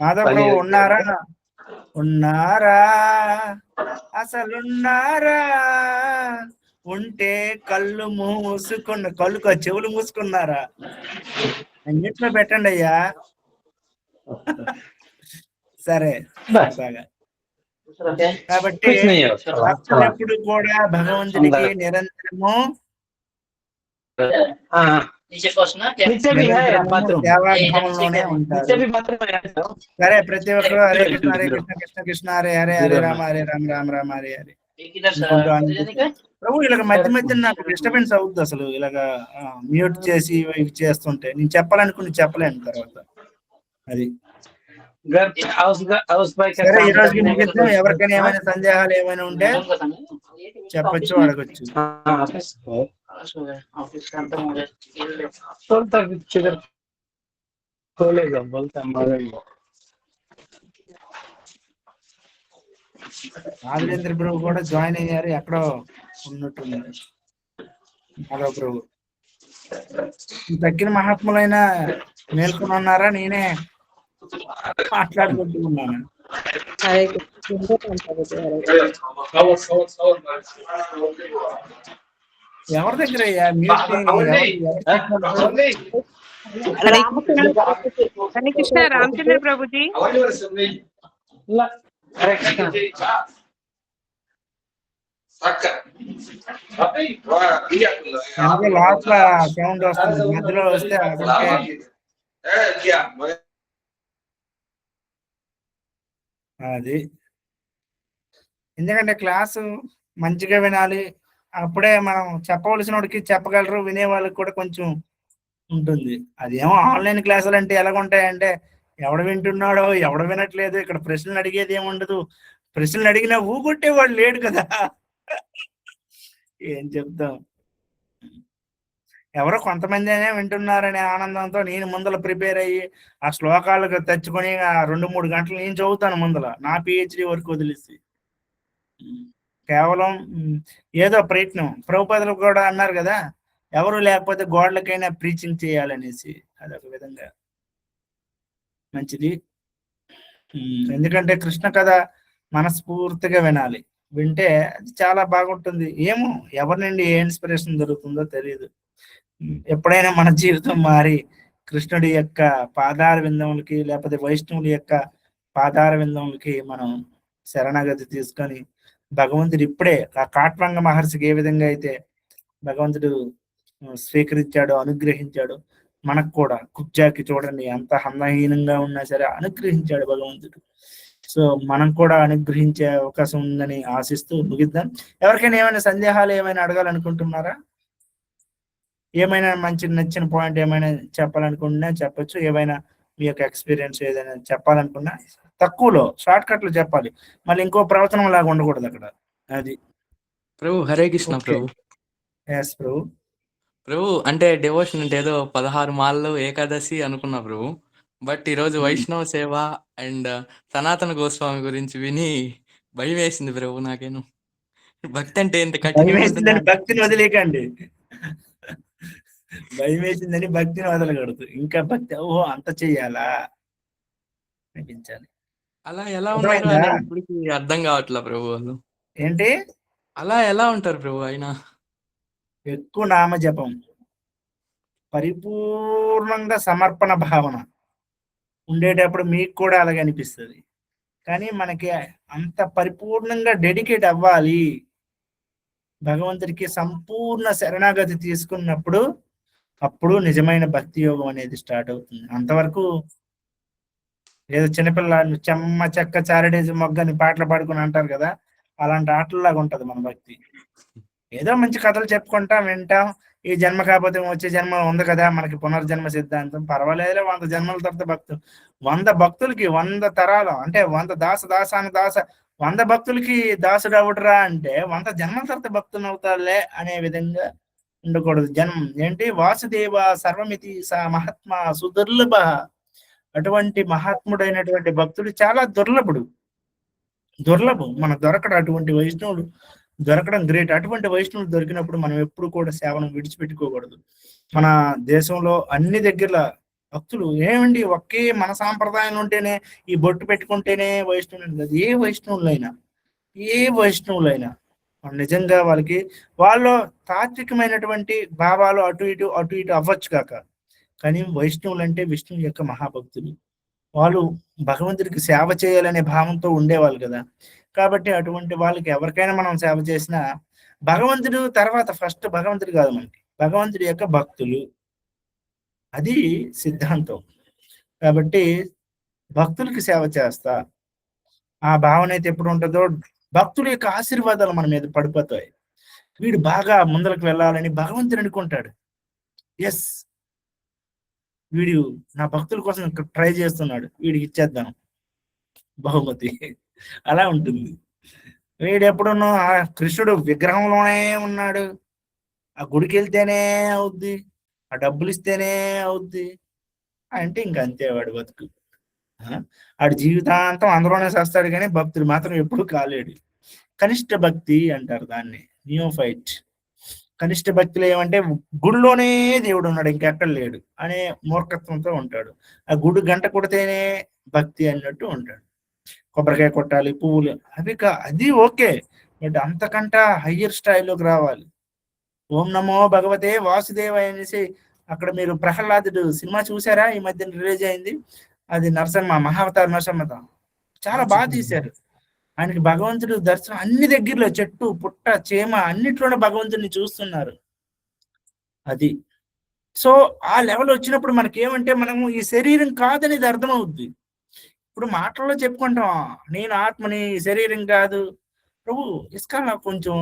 మాధవ్ ఉన్నారా? ఉన్నారా? అసలున్నారా? ఉంటే కళ్ళు చెవులు మూసుకున్నారా? అన్నిట్లో పెట్టండి అయ్యా. సరే, కాబట్టి భక్తులెప్పుడు కూడా భగవంతుడికి నిరంతరము సేవాభావంలోనే ఉంటారు. సరే, ప్రతి ఒక్కరు హరే కృష్ణ కృష్ణ కృష్ణ హరే హరే, హరే రామ రామ రామ హరే హరే. ప్రభు ఇలాగ మధ్య మధ్య నాకు డిస్టర్బెన్స్ అవుతుంది అసలు. ఇలాగా మ్యూట్ చేసి ఇవి చేస్తుంటే నేను చెప్పాలనుకుని చెప్పలేను తర్వాత. అది సరే, ఈ రోజుకి ముగిద్దాం. ఎవరికైనా ఏమైనా సందేహాలు ఏమైనా ఉంటే చెప్పచ్చు, అడగచ్చు. రాఘవేంద్ర ప్రభు కూడా జాయిన్ అయ్యారు, ఎక్కడో ఉన్నట్టున్నారు. మాధవ ప్రభు తగ్గిన మహాత్ములైనా మేల్కొని ఉన్నారా? నేనే మాట్లాడుకుంటూ ఉన్నాను. ఎవరి దగ్గర కృష్ణ రామచంద్ర ప్రభుజీ లోపల సౌండ్ వస్తుంది, మధ్యలో వస్తే అది. ఎందుకంటే క్లాసు మంచిగా వినాలి, అప్పుడే మనం చెప్పవలసిన వాడికి చెప్పగలరు, వినే వాళ్ళకి కూడా కొంచెం ఉంటుంది. అదేమో ఆన్లైన్ క్లాసులు అంటే ఎలాగుంటాయంటే ఎవడు వింటున్నాడో ఎవడు వినట్లేదు, ఇక్కడ ప్రశ్నలు అడిగేది ఏముండదు, ప్రశ్నలు అడిగినా ఊగొట్టేవాడు లేడు కదా. ఏం చెప్తాం, ఎవరో కొంతమంది అయినా వింటున్నారనే ఆనందంతో నేను ముందర ప్రిపేర్ అయ్యి ఆ శ్లోకాలకు తెచ్చుకొని 2-3 గంటలు నేను చదువుతాను ముందర, నా పిహెచ్డి వరకు వదిలేసి. కేవలం ఏదో ప్రయత్నం. ప్రభుపాదులు కూడా అన్నారు కదా, ఎవరు లేకపోతే గోడలకైనా ప్రీచింగ్ చేయాలనేసి. అదొక విధంగా మంచిది. ఎందుకంటే కృష్ణ కథ మనస్ఫూర్తిగా వినాలి. వింటే అది చాలా బాగుంటుంది. ఏమో ఎవరి నుండి ఏ ఇన్స్పిరేషన్ దొరుకుతుందో తెలియదు. ఎప్పుడైనా మన జీవితం మారి కృష్ణుడి యొక్క పాదార విందములకి లేకపోతే వైష్ణవుడి యొక్క పాదార విందములకి మనం శరణాగతి తీసుకొని భగవంతుడు ఇప్పుడే ఆ కాట్వంగ మహర్షికి ఏ విధంగా అయితే భగవంతుడు స్వీకరించాడు, అనుగ్రహించాడు, మనకు కూడా కుబ్జాకి చూడండి ఎంత అందహీనంగా ఉన్నా సరే అనుగ్రహించాడు భగవంతుడు. సో మనం కూడా అనుగ్రహించే అవకాశం ఉందని ఆశిస్తూ ముగిద్దాం. ఎవరికైనా ఏమైనా సందేహాలు ఏమైనా అడగాలనుకుంటున్నారా? ఏమైనా మంచి నచ్చిన పాయింట్ ఏమైనా చెప్పాలనుకుంటున్నా చెప్పొచ్చు. ఏమైనా మీ యొక్క ఎక్స్పీరియన్స్ ఏదైనా చెప్పాలనుకున్నా తక్కువలో షార్ట్ కట్లు చెప్పాలి. మళ్ళీ ఇంకో ప్రవచనం లాగా ఉండకూడదు అక్కడ. అది ప్రభు హరే కృష్ణ. ఓకే. ప్రభు ఎస్ ప్రభు. ప్రభు అంటే డివోషన్ అంటే ఏదో 16 మాలలు ఏకాదశి అనుకున్నా ప్రభు. బట్ ఈరోజు వైష్ణవ సేవ అండ్ సనాతన గోస్వామి గురించి విని భయం వేసింది ప్రభు నాకేను. భక్తి అంటే ఇంత భయం కఠినంగా ఉంటుందా వేసిందని భక్తిని అనిపించింది. వదిలేకండి. భయం వేసిందని భక్తిని వదలకూడదు. ఇంకా భక్తి ఓహో అంత చెయ్యాలా అనిపించాలి. అలా ఎలా ఉంటారు అర్థమైందా? అనేది ఇప్పటికి అర్థం కావట్లే ప్రభు వాళ్ళు. ఏంటి? అలా ఎలా ఉంటారు ప్రభు ఆయన? ఎక్కువ నామజపం, పరిపూర్ణంగా సమర్పణ భావన ఉండేటప్పుడు మీకు కూడా అలాగే అనిపిస్తుంది. కానీ మనకి అంత పరిపూర్ణంగా డెడికేట్ అవ్వాలి. భగవంతుడికి సంపూర్ణ శరణాగతి తీసుకున్నప్పుడు అప్పుడు నిజమైన భక్తి యోగం అనేది స్టార్ట్ అవుతుంది. అంతవరకు ఏదో చిన్నపిల్ల చెమ్మ చెక్క చారడేసి మొగ్గని పాటలు పాడుకుని అంటారు కదా, అలాంటి ఆటల్లాగా ఉంటది మన భక్తి. ఏదో మంచి కథలు చెప్పుకుంటాం, వింటాం. ఈ జన్మ కాకపోతే వచ్చే జన్మ ఉంది కదా మనకి పునర్జన్మ సిద్ధాంతం, పర్వాలేదు 100 జన్మల తర్వాత భక్తులు 100 భక్తులకి 100 తరాలు అంటే 100 100 భక్తులకి దాసుడు అవుడురా అంటే 100 జన్మల తర్వాత భక్తులు అవుతారులే అనే విధంగా ఉండకూడదు. జన్మం ఏంటి? వాసుదేవ సర్వమితి సా మహాత్మా సుదుర్లభ. అటువంటి మహాత్ముడైనటువంటి భక్తుడు చాలా దుర్లభం. మన దొరకడం అటువంటి వైష్ణవుడు దొరకడం గ్రేట్. అటువంటి వైష్ణవుడు దొరికినప్పుడు మనం ఎప్పుడు కూడా సేవను విడిచిపెట్టుకోకూడదు. మన దేశంలో అన్ని దగ్గర భక్తులు ఏమండి ఒకే మన సాంప్రదాయం ఉంటేనే ఈ బొట్టు పెట్టుకుంటేనే వైష్ణవులు కాదు. ఏ వైష్ణవులైనా నిజంగా వాళ్ళు తాత్వికమైనటువంటి భావాలు అటు ఇటు అవ్వచ్చు కాక, కానీ వైష్ణవులు అంటే విష్ణువు యొక్క మహాభక్తులు. వాళ్ళు భగవంతుడికి సేవ చేయాలనే భావంతో ఉండేవాళ్ళు కదా. కాబట్టి అటువంటి వాళ్ళకి ఎవరికైనా మనం సేవ చేసినా భగవంతుడు తర్వాత ఫస్ట్ భగవంతుడు కాదు మనకి, భగవంతుడి యొక్క భక్తులు. అది సిద్ధాంతం. కాబట్టి భక్తులకి సేవ చేస్తా ఆ భావన అయితే ఎప్పుడు ఉంటుందో భక్తుల యొక్క ఆశీర్వాదాలు మన మీద పడిపోతాయి. వీడు బాగా ముందరకు వెళ్ళాలని భగవంతుడు అనుకుంటాడు. ఎస్, వీడు నా భక్తుల కోసం ట్రై చేస్తున్నాడు, వీడికి ఇచ్చేద్దాం బహుమతి. అలా ఉంటుంది. వీడు ఎప్పుడున్నో ఆ కృష్ణుడు విగ్రహంలోనే ఉన్నాడు, ఆ గుడికి వెళ్తేనే అవుద్ది, ఆ డబ్బులు ఇస్తేనే అవుద్ది అంటే ఇంకంతే వాడు బతుకు. ఆడు జీవితాంతం అందులోనే చేస్తాడు, కానీ భక్తుడు మాత్రం ఎప్పుడు కాలేడు. కనిష్ట భక్తి అంటారు దాన్ని, నియోఫైట్. కనిష్ట భక్తులు ఏమంటే గుడిలోనే దేవుడు ఉన్నాడు ఇంకెక్కడ లేడు అనే మూర్ఖత్వంతో ఉంటాడు. ఆ గుడి గంట కొడితేనే భక్తి అన్నట్టు ఉంటాడు. కొబ్బరికాయ కొట్టాలి, పువ్వులు అది ఓకే, బట్ అంతకంట హయ్యర్ స్థాయిలోకి రావాలి. ఓం నమో భగవతే వాసుదేవాయ అనేసి అక్కడ మీరు ప్రహ్లాదుడు సినిమా చూసారా? ఈ మధ్యన రిలీజ్ అయింది. అది మహావతార నరసింహ చాలా బాగా తీశారు. ఆయనకి భగవంతుడు దర్శనం అన్ని దగ్గరలో, చెట్టు పుట్ట చేమ అన్నిట్లోనే భగవంతుడిని చూస్తున్నారు. అది సో ఆ లెవెల్ వచ్చినప్పుడు మనకేమంటే మనము ఈ శరీరం కాదనేది అర్థమవుద్ది. ఇప్పుడు మాటల్లో చెప్పుకుంటాం నేను ఆత్మని, శరీరం కాదు. ప్రభు ఇస్కాన్ కొంచెం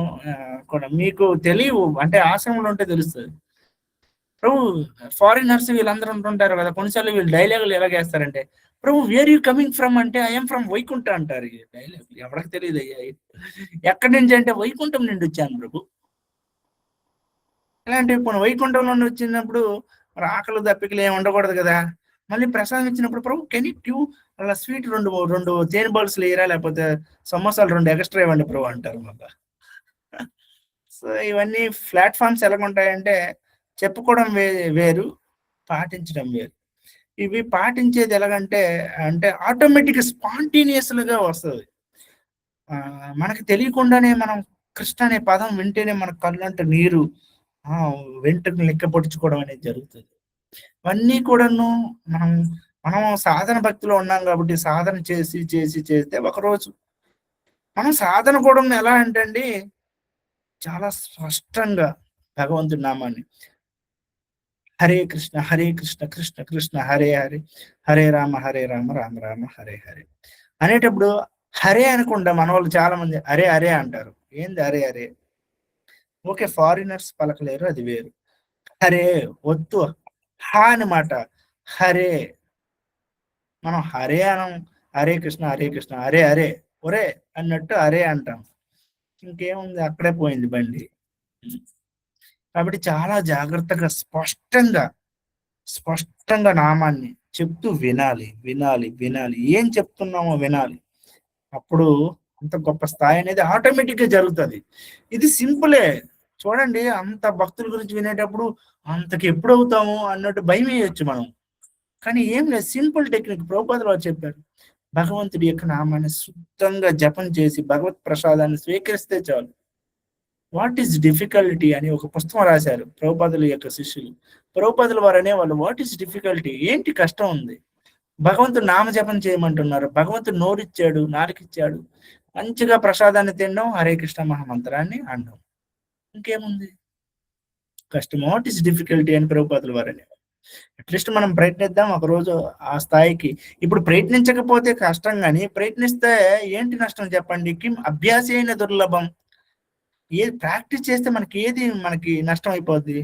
కూడా మీకు తెలియవు అంటే ఆశ్రమంలో ఉంటే తెలుస్తుంది. ప్రభు ఫారినర్స్ వీళ్ళందరూ ఉంటుంటారు కదా, కొన్నిసార్లు వీళ్ళు డైలాగులు ఎలాగేస్తారంటే ప్రభు వేర్ యూ కమింగ్ ఫ్రమ్ అంటే ఐఎమ్ ఫ్రమ్ వైకుంఠ అంటారు. డైలాగ్ ఎవరికి తెలియదు అయ్యా. ఎక్కడి నుంచి అంటే వైకుంఠం నుండి వచ్చాను ప్రభు. ఇలాంటి ఇప్పుడు వైకుంఠం నుండి వచ్చినప్పుడు మరి ఆకలి దప్పికలు ఏమి ఉండకూడదు కదా. మళ్ళీ ప్రసాదం ఇచ్చినప్పుడు ప్రభు కెన్ యూ అలా స్వీట్ రెండు తేనె బాల్స్ వేయరా, లేకపోతే సమోసాలు 2 ఎక్స్ట్రా ఇవ్వండి ప్రభు అంటారు మళ్ళా. సో ఇవన్నీ ప్లాట్ఫామ్స్ ఎలాగుంటాయంటే చెప్పుకోవడం వేరు, పాటించడం వేరు. ఇవి పాటించేది ఎలాగంటే అంటే ఆటోమేటిక్ స్పాంటేనియస్‌గా వస్తది. మనకి తెలియకుండానే మనం కృష్ణ అనే పదం వింటేనే మన కళ్ళంట నీరు వెంట్రుకలు నిక్కపొడుచుకోవడం అనేది జరుగుతది. ఇవన్నీ కూడాను మనం మనం సాధన భక్తిలో ఉన్నాం కాబట్టి సాధన చేస్తే ఒకరోజు మనం సాధన కూడా ఎలా అంటే అండి చాలా స్పష్టంగా భగవంతుడి నామాన్ని హరే కృష్ణ కృష్ణ కృష్ణ హరే హరే హరే రామ రామ రామ హరే హరే అనేటప్పుడు హరే అనకుండా మన వాళ్ళు చాలా మంది అరే అరే అంటారు. ఏంది అరే అరే? ఓకే, ఫారినర్స్ పలకలేరు, అది వేరు. హరే వద్దు, హా అనమాట. హరే మనం హరే అనం. హరే కృష్ణ హరే హరే ఒరే అన్నట్టు హరే అంటాం. ఇంకేముంది, అక్కడే పోయింది బండి. కాబట్టి చాలా జాగ్రత్తగా స్పష్టంగా నామాన్ని చెప్తూ వినాలి వినాలి వినాలి, ఏం చెప్తున్నామో వినాలి. అప్పుడు అంత గొప్ప స్థాయి అనేది ఆటోమేటిక్ గా జరుగుతుంది. ఇది సింపులే. చూడండి, అంత భక్తుల గురించి వినేటప్పుడు అంతకి ఎప్పుడు అవుతాము అన్నట్టు భయం వేయొచ్చు మనం. కానీ ఏం లేదు, సింపుల్ టెక్నిక్ ప్రభుపాదులు వారు చెప్పారు. భగవంతుడి యొక్క నామాన్ని శుద్ధంగా జపం చేసి భగవత్ ప్రసాదాన్ని స్వీకరిస్తే చాలు. వాట్ ఈస్ డిఫికల్టీ అని ఒక పుస్తకం రాశారు ప్రభుపాదుల యొక్క శిష్యులు. ప్రభుపాదుల వారు అనేవాళ్ళు, వాట్ ఈస్ డిఫికల్టీ, ఏంటి కష్టం ఉంది? భగవంతుడు నామజపం చేయమంటున్నారు. భగవంతుడు నోరిచ్చాడు, నాలుకిచ్చాడు, మంచిగా ప్రసాదాన్ని తినడం, హరే కృష్ణ మహామంత్రాన్ని అనడం, ఇంకేముంది కష్టం? వాట్ ఈస్ డిఫికల్టీ అని ప్రభుపాదుల వారని. అట్లీస్ట్ మనం ప్రయత్నిద్దాం ఒకరోజు ఆ స్థాయికి. ఇప్పుడు ప్రయత్నించకపోతే కష్టం, కానీ ప్రయత్నిస్తే ఏంటి నష్టం చెప్పండి? కిం అభ్యాస అయిన దుర్లభం. ఏది ప్రాక్టీస్ చేస్తే మనకి నష్టం అయిపోద్ది.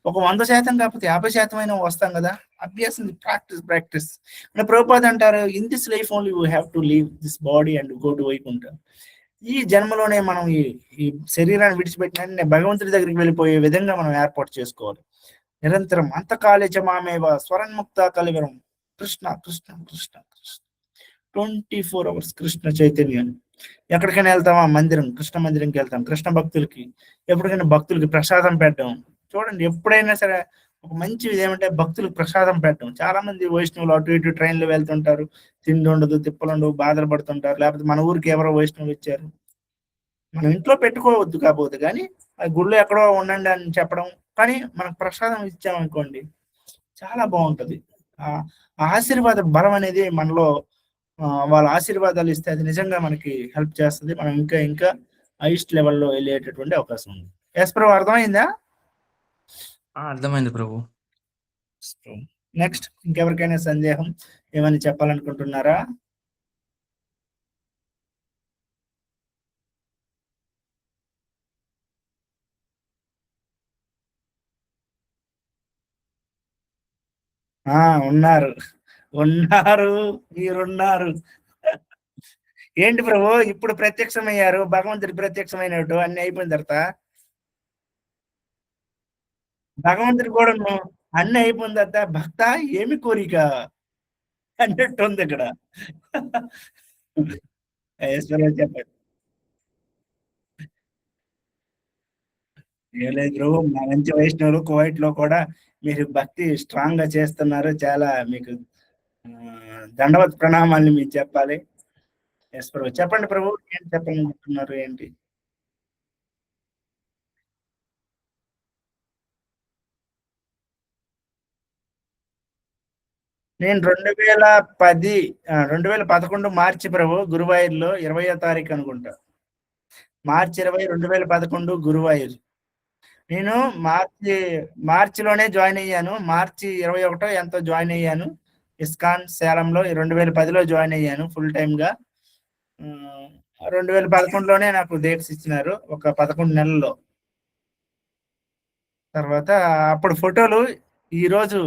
ఒక 100% కాకపోతే 50% అయినా వస్తాం కదా. అభ్యాసం, ప్రాక్టీస్. అంటే ప్రభుపాద అంటారు, in this life only you have to leave this body and go to Vaikuntha. ఈ జన్మలోనే మనం ఈ శరీరాన్ని విడిచిపెట్టిన భగవంతుడి దగ్గరికి వెళ్ళిపోయే విధంగా మనం ఏర్పాటు చేసుకోవాలి. నిరంతరం అంతకాలేచ మామేవ స్వరన్ముక్త కలివరం కృష్ణ కృష్ణ కృష్ణ కృష్ణ 24 hours కృష్ణ చైతన్యం. ఎక్కడికైనా వెళ్తామా మందిరం, కృష్ణ మందిరంకి వెళ్తాం. కృష్ణ భక్తులకి ఎప్పటికైనా భక్తులకి ప్రసాదం పెట్టడం. చూడండి, ఎప్పుడైనా సరే ఒక మంచిది ఏమంటే భక్తులకు ప్రసాదం పెట్టడం. చాలా మంది వైష్ణవులు అటు ఇటు ట్రైన్లో వెళ్తుంటారు, తిండి ఉండదు, తిప్పలు ఉండవు, బాధలు పడుతుంటారు. లేకపోతే మన ఊరికి ఎవరో వైష్ణవులు వచ్చారు, మనం ఇంట్లో పెట్టుకోవద్దు కాకపోతే, కానీ ఆ గుళ్ళో ఎక్కడో ఉండండి అని చెప్పడం. కానీ మనకు ప్రసాదం ఇచ్చామనుకోండి, చాలా బాగుంటది. ఆ ఆశీర్వాద బలం అనేది మనలో, వాళ్ళ ఆశీర్వాదాలు ఇస్తే అది నిజంగా మనకి హెల్ప్ చేస్తుంది. మనం ఇంకా ఇంకా హైయెస్ట్ లెవెల్లో వెళ్ళేటటువంటి అవకాశం ఉంది. ఎస్ ప్రభు, అర్థమైందా? అర్థమైంది ప్రభు. నెక్స్ట్, ఇంకెవరికైనా సందేహం ఏమని చెప్పాలనుకుంటున్నారా? ఉన్నారు ఉన్నారు మీరున్నారు. ఏంటి ప్రభు, ఇప్పుడు ప్రత్యక్షమయ్యారు, భగవంతుడి ప్రత్యక్షమైనట్టు అన్ని అయిపోయిన తర్వాత భగవంతుడి కూడా అన్ని అయిపోయిన తర్వాత భక్త ఏమి కోరిక అన్నట్టు ఉంది ఇక్కడ. చెప్పండి. ఏం లేదు ప్రభు, మా మంచి వైష్ణవులు కువైట్ లో కూడా మీరు భక్తి స్ట్రాంగ్ గా చేస్తున్నారు. చాలా మీకు దండవత్ ప్రణామాల్ని మీకు చెప్పాలి. ఎస్ ప్రభు, చెప్పండి ప్రభు, ఏంటి చెప్పాలనుకుంటున్నారు ఏంటి? నేను 2011 మార్చి ప్రభు, గురువాయూర్లో 20వ తారీఖు అనుకుంటా, మార్చి 20, 2011 గురువాయూర్. నేను మార్చిలోనే జాయిన్ అయ్యాను. మార్చి 21 ఎంతో జాయిన్ అయ్యాను. ఇస్కాన్ సేలంలో 2010లో జాయిన్ అయ్యాను ఫుల్ టైమ్ గా. 2011లోనే నాకు డేట్స్ ఇచ్చినారు, ఒక 11 నెలల్లో. తర్వాత అప్పుడు ఫోటోలు, ఈరోజు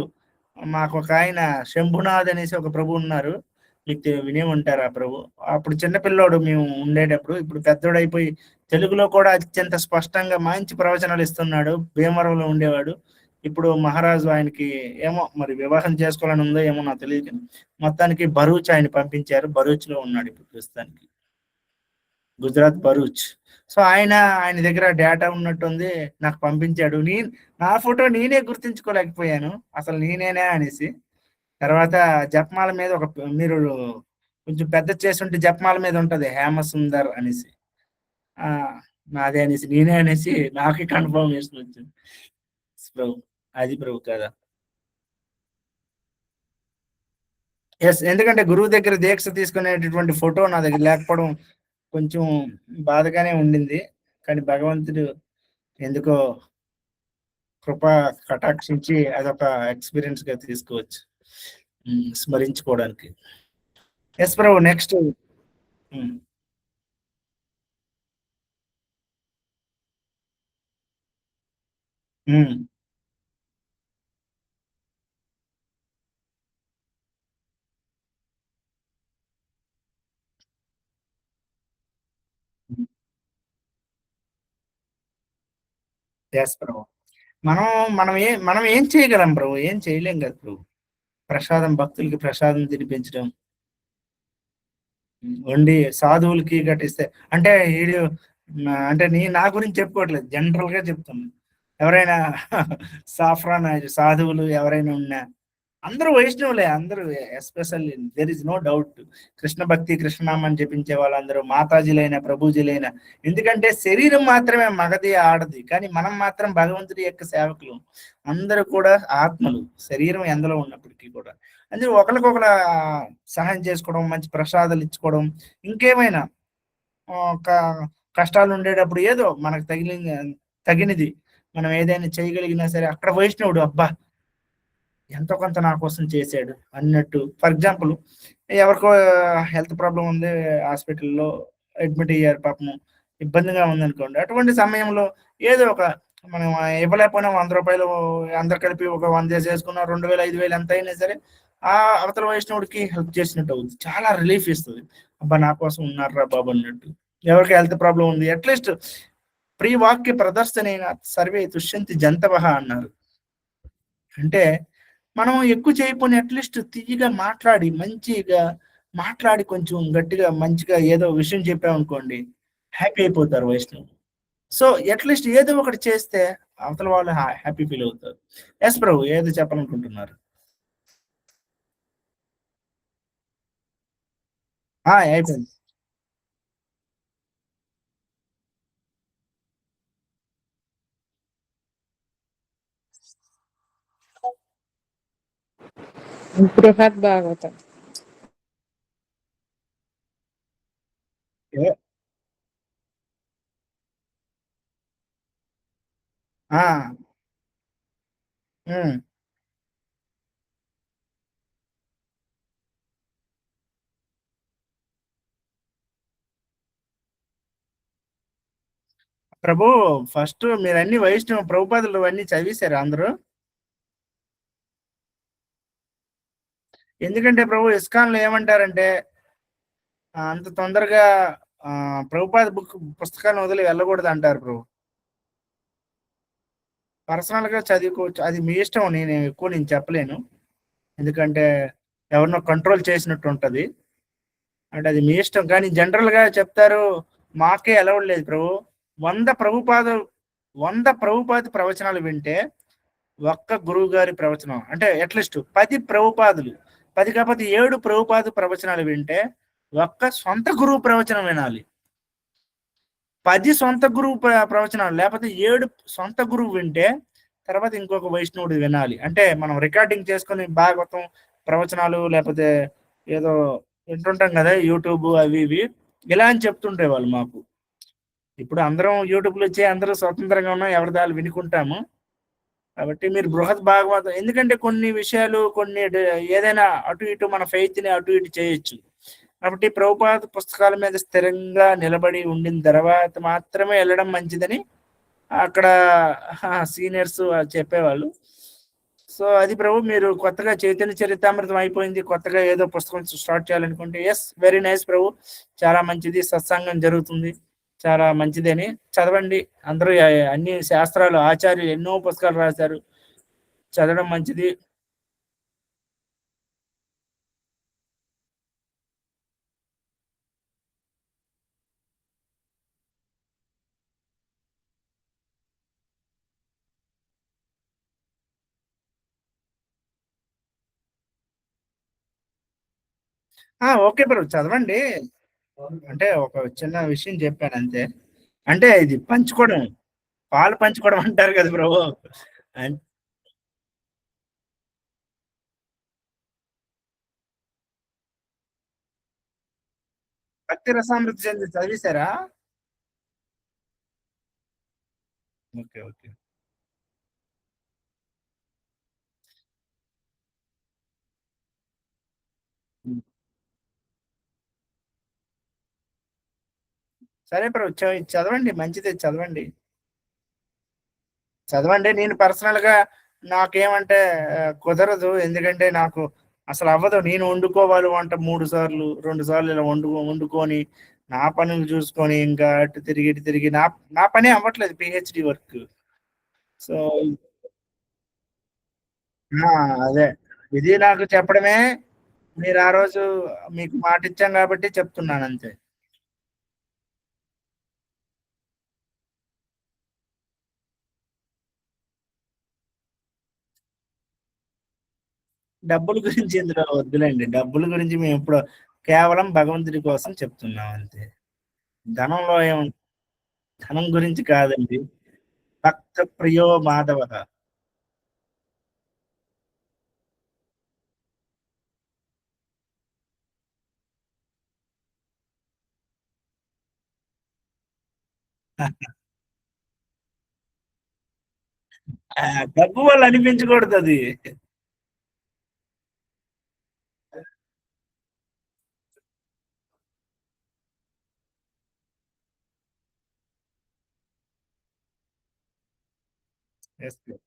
మాకు ఒక ఆయన శంభునాథ్ అనేసి ఒక ప్రభు ఉన్నారు, మీకు వినే ఉంటారు ఆ ప్రభు. అప్పుడు చిన్నపిల్లోడు మేము ఉండేటప్పుడు, ఇప్పుడు పెద్దోడైపోయి తెలుగులో కూడా అత్యంత స్పష్టంగా మంచి ప్రవచనాలు ఇస్తున్నాడు. భీమవరంలో ఉండేవాడు. ఇప్పుడు మహారాజు ఆయనకి ఏమో మరి వివాహం చేసుకోవాలని ఉందో ఏమో నాకు తెలియదు. మొత్తానికి భరూచ్ ఆయన పంపించారు. భరూచ్ లో ఉన్నాడు ఇప్పుడు ప్రస్తుతానికి, గుజరాత్ భరూచ్. సో ఆయన దగ్గర డేటా ఉన్నట్టుంది, నాకు పంపించాడు. నా ఫోటో నేనే గుర్తించుకోలేకపోయాను అసలు నేనేనా అనేసి. తర్వాత జపమాల మీద మీరు కొంచెం పెద్ద చేసుంటే జపమాల మీద ఉంటది హేమసుందర్ అనేసి. ఆ నాదే అనేసి నేనే అనేసి నాకే కన్ఫర్మేషన్ వచ్చింది. ప్రభు అది ప్రభు కదా. ఎస్, ఎందుకంటే గురువు దగ్గర దీక్ష తీసుకునేటటువంటి ఫోటో నా దగ్గర లేకపోవడం కొంచెం బాధగానే ఉండింది. కానీ భగవంతుడు ఎందుకో కృప కటాక్షించి అదొక ఎక్స్పీరియన్స్ గా తీసుకోవచ్చు, స్మరించుకోవడానికి. ఎస్ ప్రభు, నెక్స్ట్. ఎస్ ప్రభు. మనం మనం ఏం చేయగలం ప్రభు? ఏం చేయలేం కదా ప్రభు. ప్రసాదం, భక్తులకి ప్రసాదం తినిపించడం, వండి సాధువులకి కట్టిస్తే అంటే వీడు అంటే నా గురించి చెప్పుకోవట్లేదు, జనరల్ గా చెప్తాను. ఎవరైనా సాఫ్రాన్ సాధువులు ఎవరైనా ఉన్నా అందరూ వైష్ణవులే, అందరూ especially there is no doubt. కృష్ణ భక్తి కృష్ణనామని జపించే వాళ్ళందరూ మాతాజీలైన ప్రభుజీలైన, ఎందుకంటే శరీరం మాత్రమే మగది ఆడది, కానీ మనం మాత్రం భగవంతుడి యొక్క సేవకులు. అందరూ కూడా ఆత్మలు, శరీరం ఎందులో ఉన్నప్పటికీ కూడా. అందరూ ఒకరికొకరు సహాయం చేసుకోవడం, మంచి ప్రసాదాలు ఇచ్చుకోవడం, ఇంకేమైనా ఒక కష్టాలు ఉండేటప్పుడు ఏదో మనకు తగినది మనం ఏదైనా చేయగలిగినా సరే, అక్కడ వైష్ణవుడు అబ్బా ఎంతో కొంత నా కోసం చేశాడు అన్నట్టు. ఫర్ ఎగ్జాంపుల్, ఎవరికో హెల్త్ ప్రాబ్లం ఉంది, హాస్పిటల్లో అడ్మిట్ అయ్యారు, పాపం ఇబ్బందిగా ఉంది అనుకోండి. అటువంటి సమయంలో ఏదో ఒక మనం ఇవ్వలేకపోయినా 100 రూపాయలు అందరు కలిపి ఒక 100 చేసుకున్న 2000 5000 ఎంత అయినా సరే ఆ అవతల వైష్ణవుడికి హెల్ప్ చేసినట్టు అవుతుంది, చాలా రిలీఫ్ ఇస్తుంది. అబ్బా నా కోసం ఉన్నారా బాబు అన్నట్టు. ఎవరికి హెల్త్ ప్రాబ్లం ఉంది, అట్లీస్ట్ ప్రియ వాక్య ప్రదర్శనైన సర్వే తుష్యంతి జంతవహ అన్నారు. అంటే మనం ఎక్కువ చేయకపోయినా అట్లీస్ట్ తీయగా మాట్లాడి, మంచిగా మాట్లాడి, కొంచెం గట్టిగా మంచిగా ఏదో విషయం చెప్పామనుకోండి, హ్యాపీ అయిపోతారు వైష్ణవ్. సో అట్లీస్ట్ ఏదో ఒకటి చేస్తే అవతల వాళ్ళు హ్యాపీ ఫీల్ అవుతారు. ఎస్ ప్రభు, ఏదో చెప్పాలనుకుంటున్నారు? అయిపోయింది. బృహత్ భాగవతం. ఏ- ఆ, ఉమ్. ప్రభు, ఫస్ట్ మీరు అన్ని వైష్ణవ ప్రభుపాదులు అన్ని చదివేశారు అందరూ? ఎందుకంటే ప్రభు ఇస్కాన్లో ఏమంటారంటే అంత తొందరగా ప్రభుపాద పుస్తకాన్ని వదిలి వెళ్ళకూడదు అంటారు ప్రభు. పర్సనల్ గా చదువుకోవచ్చు, అది మీ ఇష్టం. నేను చెప్పలేను, ఎందుకంటే ఎవరినో కంట్రోల్ చేసినట్టు ఉంటది, అంటే అది మీ ఇష్టం. కానీ జనరల్ గా చెప్తారు, మాకే అలవాటు లేదు ప్రభు. 100 ప్రభుపాద ప్రవచనాలు వింటే ఒక్క గురువు గారి ప్రవచనం, అంటే అట్లీస్ట్ 10 ప్రభుపాదులు, 10 కాకపోతే 7 ప్రభుపాద ప్రవచనాలు వింటే ఒక్క సొంత గురువు ప్రవచనం వినాలి. 10 సొంత గురువు ప్రవచనాలు, లేకపోతే 7 సొంత గురువు వింటే తర్వాత ఇంకొక వైష్ణవుడు వినాలి. అంటే మనం రికార్డింగ్ చేసుకుని భాగవతం ప్రవచనాలు లేకపోతే ఏదో వింటుంటాం కదా, యూట్యూబ్ అవి ఇవి ఇలా అని చెప్తుంటే వాళ్ళు మాకు. ఇప్పుడు అందరం యూట్యూబ్లో వచ్చి అందరూ స్వతంత్రంగా ఉన్నాం, ఎవరి దాలు వినుకుంటాము. కాబట్టి మీరు బృహత్ భాగవతం, ఎందుకంటే కొన్ని విషయాలు ఏదైనా అటు ఇటు మన ఫెయిత్ ని అటు ఇటు చేయొచ్చు. కాబట్టి ప్రభుపాద పుస్తకాల మీద స్థిరంగా నిలబడి ఉండిన తర్వాత మాత్రమే వెళ్ళడం మంచిదని అక్కడ సీనియర్స్ చెప్పేవాళ్ళు. సో అది ప్రభు, మీరు కొత్తగా చైతన్య చరితామృతం అయిపోయింది, కొత్తగా ఏదో పుస్తకం స్టార్ట్ చేయాలనుకుంటే ఎస్, వెరీ నైస్ ప్రభు, చాలా మంచిది, సత్సంగం జరుగుతుంది, చాలా మంచిది అని చదవండి. అందరూ అన్ని శాస్త్రాలు ఆచార్యులు ఎన్నో పుస్తకాలు రాశారు, చదవడం మంచిది. ఓకే బ్రో, చదవండి. అంటే ఒక చిన్న విషయం చెప్పాను అంతే. అంటే ఇది పంచుకోవడం, పాలు పంచుకోవడం అంటారు కదా బ్రో. అన్- భక్తి రసామృత చదివేశారా? Okay, okay. సరే బ్రో, చదవండి, మంచిదే, చదవండి. చదవండి. నేను పర్సనల్ గా నాకేమంటే కుదరదు. ఎందుకంటే నాకు అసలు అవ్వదు. నేను వండుకోవాలి వంట 3 సార్లు 2 సార్లు ఇలా వండుకొని నా పనులు చూసుకొని ఇంకా అటు తిరిగి ఇటు తిరిగి నా నా పని అవ్వట్లేదు, పిహెచ్డి వర్క్. సో అదే, ఇది నాకు చెప్పడమే. మీరు ఆ రోజు మీకు మాట ఇచ్చాం కాబట్టి చెప్తున్నాను అంతే. డబ్బుల గురించి ఇందులో వద్దులేండి. డబ్బుల గురించి మేము ఇప్పుడు కేవలం భగవంతుడి కోసం చెప్తున్నాం అంతే. ధనంలో ఏం, ధనం గురించి కాదండి. భక్త ప్రియో మాధవ. డబ్బు వల్ల అనిపించకూడదు అది. Yes, yes.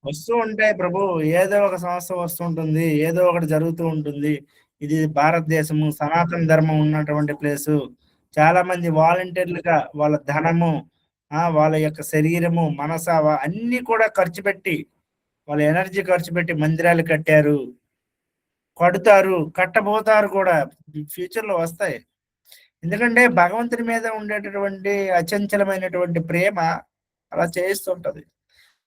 వస్తూ ఉంటాయి ప్రభు. ఏదో ఒక సమస్య వస్తూ ఉంటుంది, ఏదో ఒకటి జరుగుతూ ఉంటుంది. ఇది భారతదేశము, సనాతన ధర్మం ఉన్నటువంటి ప్లేసు. చాలా మంది వాలంటీర్లుగా వాళ్ళ ధనము, వాళ్ళ యొక్క శరీరము, మనస అన్ని కూడా ఖర్చు పెట్టి, వాళ్ళ ఎనర్జీ ఖర్చు పెట్టి మందిరాలు కట్టారు, కడుతారు, కట్టబోతారు కూడా. ఫ్యూచర్ లో వస్తాయి. ఎందుకంటే భగవంతుని మీద ఉండేటటువంటి అచంచలమైనటువంటి ప్రేమ అలా చేయిస్తుంటది.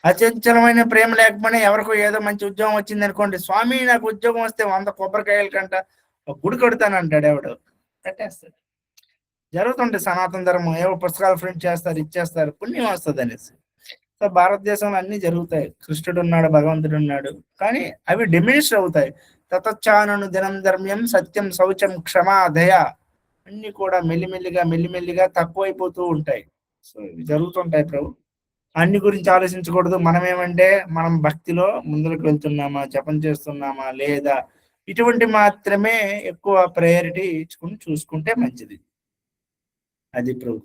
అచంచలమైన ప్రేమ లేకపోయినా ఎవరికో ఏదో మంచి ఉద్యోగం వచ్చింది అనుకోండి, స్వామి నాకు ఉద్యోగం వస్తే 100 కొబ్బరికాయల కంట ఒక గుడి కడతానంటాడు ఎవడు. కట్టేస్తాడు. జరుగుతుంటే సనాతన ధర్మం ఏవో పుస్తకాలు ప్రింట్ చేస్తారు, ఇచ్చేస్తారు, పుణ్యం వస్తుంది అనేసి. సో భారతదేశంలో అన్ని జరుగుతాయి. కృష్ణుడు ఉన్నాడు, భగవంతుడు ఉన్నాడు, కానీ అవి డిమినిష్ అవుతాయి. తతచ్చానను దినం ధర్మ్యం సత్యం శౌచం క్షమ దయ అన్ని కూడా మెల్లిమెల్లిగా మెల్లిమెల్లిగా తక్కువైపోతూ ఉంటాయి. సో ఇవి జరుగుతుంటాయి ప్రభు. అన్ని గురించి ఆలోచించకూడదు. మనం ఏమంటే మనం భక్తిలో ముందుకు వెళ్తున్నామా, జపం చేస్తున్నామా లేదా, ఇటువంటి మాత్రమే ఎక్కువ ప్రయారిటీ ఇచ్చుకుని చూసుకుంటే మంచిది. అది ప్రభు.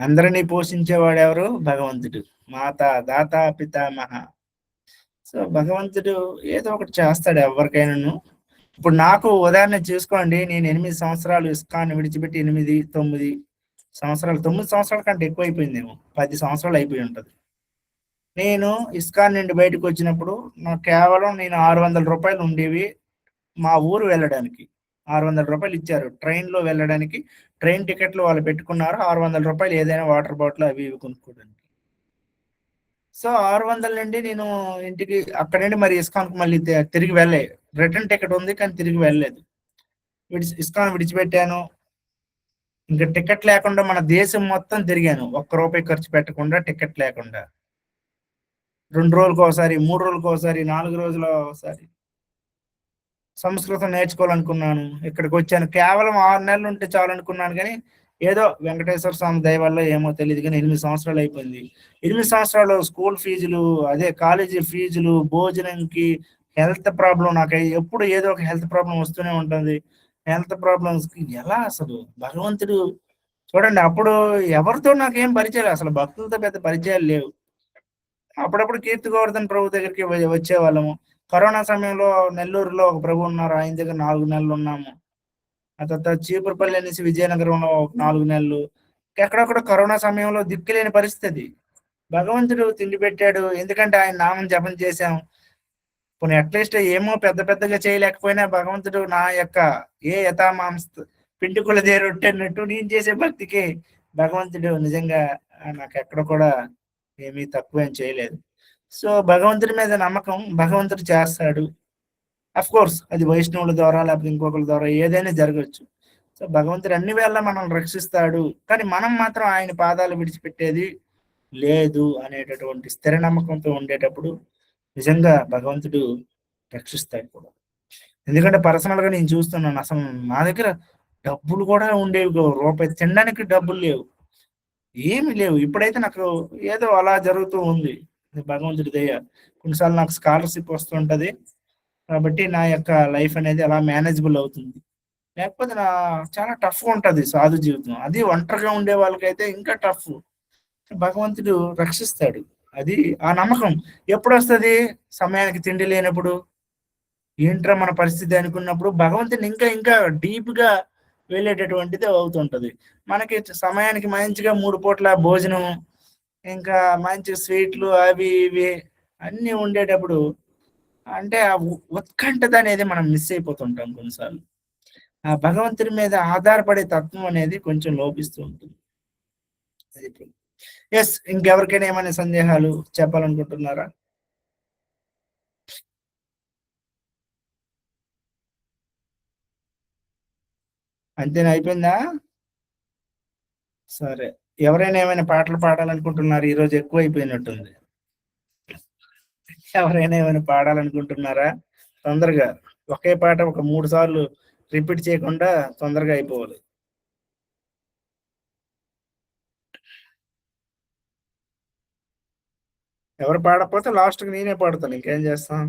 అందరినీ పోషించేవాడు ఎవరు? భగవంతుడు. మాత, దాత, పితామహ. సో భగవంతుడు ఏదో ఒకటి చేస్తాడు ఎవరికైనాను. ఇప్పుడు నాకు ఉదాహరణ చూసుకోండి. నేను 8 సంవత్సరాలు ఇస్కాన్ విడిచిపెట్టి 8, 9 సంవత్సరాలు, 9 సంవత్సరాల కంటే ఎక్కువ అయిపోయిందేమో, 10 సంవత్సరాలు అయిపోయి ఉంటది. నేను ఇస్కాన్ నుండి బయటకు వచ్చినప్పుడు నాకు కేవలం నేను 600 రూపాయలు ఉండేవి మా ఊరు వెళ్ళడానికి. 600 రూపాయలు ఇచ్చారు ట్రైన్ లో వెళ్ళడానికి. ట్రైన్ టికెట్లు వాళ్ళు పెట్టుకున్నారు. 600 రూపాయలు ఏదైనా వాటర్ బాటిల్ అవి ఇవి కొనుక్కోవడానికి. సో 600 నుండి నేను ఇంటికి అక్కడ నుండి మరి ఇస్కాన్కి మళ్ళీ తిరిగి వెళ్ళే రిటర్న్ టికెట్ ఉంది, కానీ తిరిగి వెళ్ళలేదు. ఇస్కాన్ విడిచిపెట్టాను. ఇంకా టికెట్ లేకుండా మన దేశం మొత్తం తిరిగాను, 1 రూపాయి ఖర్చు పెట్టకుండా, టికెట్ లేకుండా. 2 రోజులకు ఒకసారి, 3 రోజులకు ఒకసారి, 4 రోజుల ఒకసారి సంస్కృతం నేర్చుకోవాలనుకున్నాను. ఇక్కడికి వచ్చాను. కేవలం 6 నెలలు ఉంటే చాలు అనుకున్నాను, కానీ ఏదో వెంకటేశ్వర స్వామి దయ వల్ల ఏమో తెలియదు, కానీ 8 సంవత్సరాలు అయిపోయింది. 8 సంవత్సరాలు స్కూల్ ఫీజులు, అదే కాలేజీ ఫీజులు, భోజనంకి, హెల్త్ ప్రాబ్లం. నాకు ఎప్పుడు ఏదో ఒక హెల్త్ ప్రాబ్లం వస్తూనే ఉంటుంది. హెల్త్ ప్రాబ్లమ్స్ కి ఎలా అసలు భగవంతుడు చూడండి. అప్పుడు ఎవరితో నాకేం పరిచయాలు, అసలు భక్తులతో పెద్ద పరిచయాలు లేవు. అప్పుడప్పుడు కీర్తి గోవర్ధన్ ప్రభు దగ్గరికి వచ్చేవాళ్ళము. కరోనా సమయంలో నెల్లూరులో ఒక ప్రభు ఉన్నారు, ఆయన దగ్గర 4 నెలలు ఉన్నాము. ఆ తర్వాత చీపురుపల్లి అనేసి విజయనగరంలో ఒక 4 నెలలు. ఎక్కడొక్కడ కరోనా సమయంలో దిక్కులేని పరిస్థితి. భగవంతుడు తిండి పెట్టాడు, ఎందుకంటే ఆయన నామం జపం చేశాం. కొన్ని అట్లీస్ట్ ఏమో పెద్ద పెద్దగా చేయలేకపోయినా భగవంతుడు నా యొక్క ఏ యథామాంస పిండి దేరు రొట్టెన్నట్టు నేను చేసే భక్తికి భగవంతుడు నిజంగా నాకు ఎక్కడ కూడా ఏమీ తక్కువేం చేయలేదు. సో భగవంతుడి మీద నమ్మకం, భగవంతుడు చేస్తాడు. అఫ్ కోర్స్ అది వైష్ణవుల ద్వారా లేకపోతే ఇంకొకరి ద్వారా ఏదైనా జరగచ్చు. సో భగవంతుడు అన్ని వేళ మనల్ని రక్షిస్తాడు, కానీ మనం మాత్రం ఆయన పాదాలు విడిచిపెట్టేది లేదు అనేటటువంటి స్థిర నమ్మకంతో ఉండేటప్పుడు నిజంగా భగవంతుడు రక్షిస్తాడు కూడా. ఎందుకంటే పర్సనల్ గా నేను చూస్తున్నాను, అసలు నా దగ్గర డబ్బులు కూడా ఉండేవి కావు, రూపాయి తినడానికి డబ్బులు లేవు, ఏమి లేవు. ఇప్పుడైతే నాకు ఏదో అలా జరుగుతూ ఉంది, భగవంతుడి దయ. కొన్నిసార్లు నాకు స్కాలర్షిప్ వస్తుంటది, కాబట్టి నా యొక్క లైఫ్ అనేది అలా మేనేజబుల్ అవుతుంది. లేకపోతే నా చాలా టఫ్ ఉంటది సాధు జీవితం, అది ఒంటరిగా ఉండే వాళ్ళకైతే ఇంకా టఫ్. భగవంతుడు రక్షిస్తాడు, అది ఆ నమ్మకం. ఎప్పుడు వస్తుంది? సమయానికి తిండి లేనప్పుడు, ఏంట్రా మన పరిస్థితి అనుకున్నప్పుడు భగవంతుని ఇంకా ఇంకా డీప్ గా వెళ్ళేటటువంటిది అవుతుంటది. మనకి సమయానికి మంచిగా 3 పూట్ల భోజనం, ఇంకా మంచి స్వీట్లు అవి ఇవి అన్ని ఉండేటప్పుడు అంటే ఆ ఉత్కంఠత అనేది మనం మిస్ అయిపోతుంటాం కొన్నిసార్లు. ఆ భగవంతుడి మీద ఆధారపడే తత్వం అనేది కొంచెం లోపిస్తూ ఉంటుంది. ఎస్, ఇంకెవరికైనా ఏమైనా సందేహాలు చెప్పాలనుకుంటున్నారా? అంతేనా, అయిపోయిందా? సరే, ఎవరైనా ఏమైనా పాటలు పాడాలనుకుంటున్నారు? ఈరోజు ఎక్కువ అయిపోయినట్టుంది. ఎవరైనా ఏమైనా పాడాలనుకుంటున్నారా? తొందరగా ఒకే పాట ఒక 3 సార్లు రిపీట్ చేయకుండా తొందరగా అయిపోవాలి. ఎవరు పాడకపోతే లాస్ట్కి నేనే పాడతాను, ఇంకేం చేస్తాం.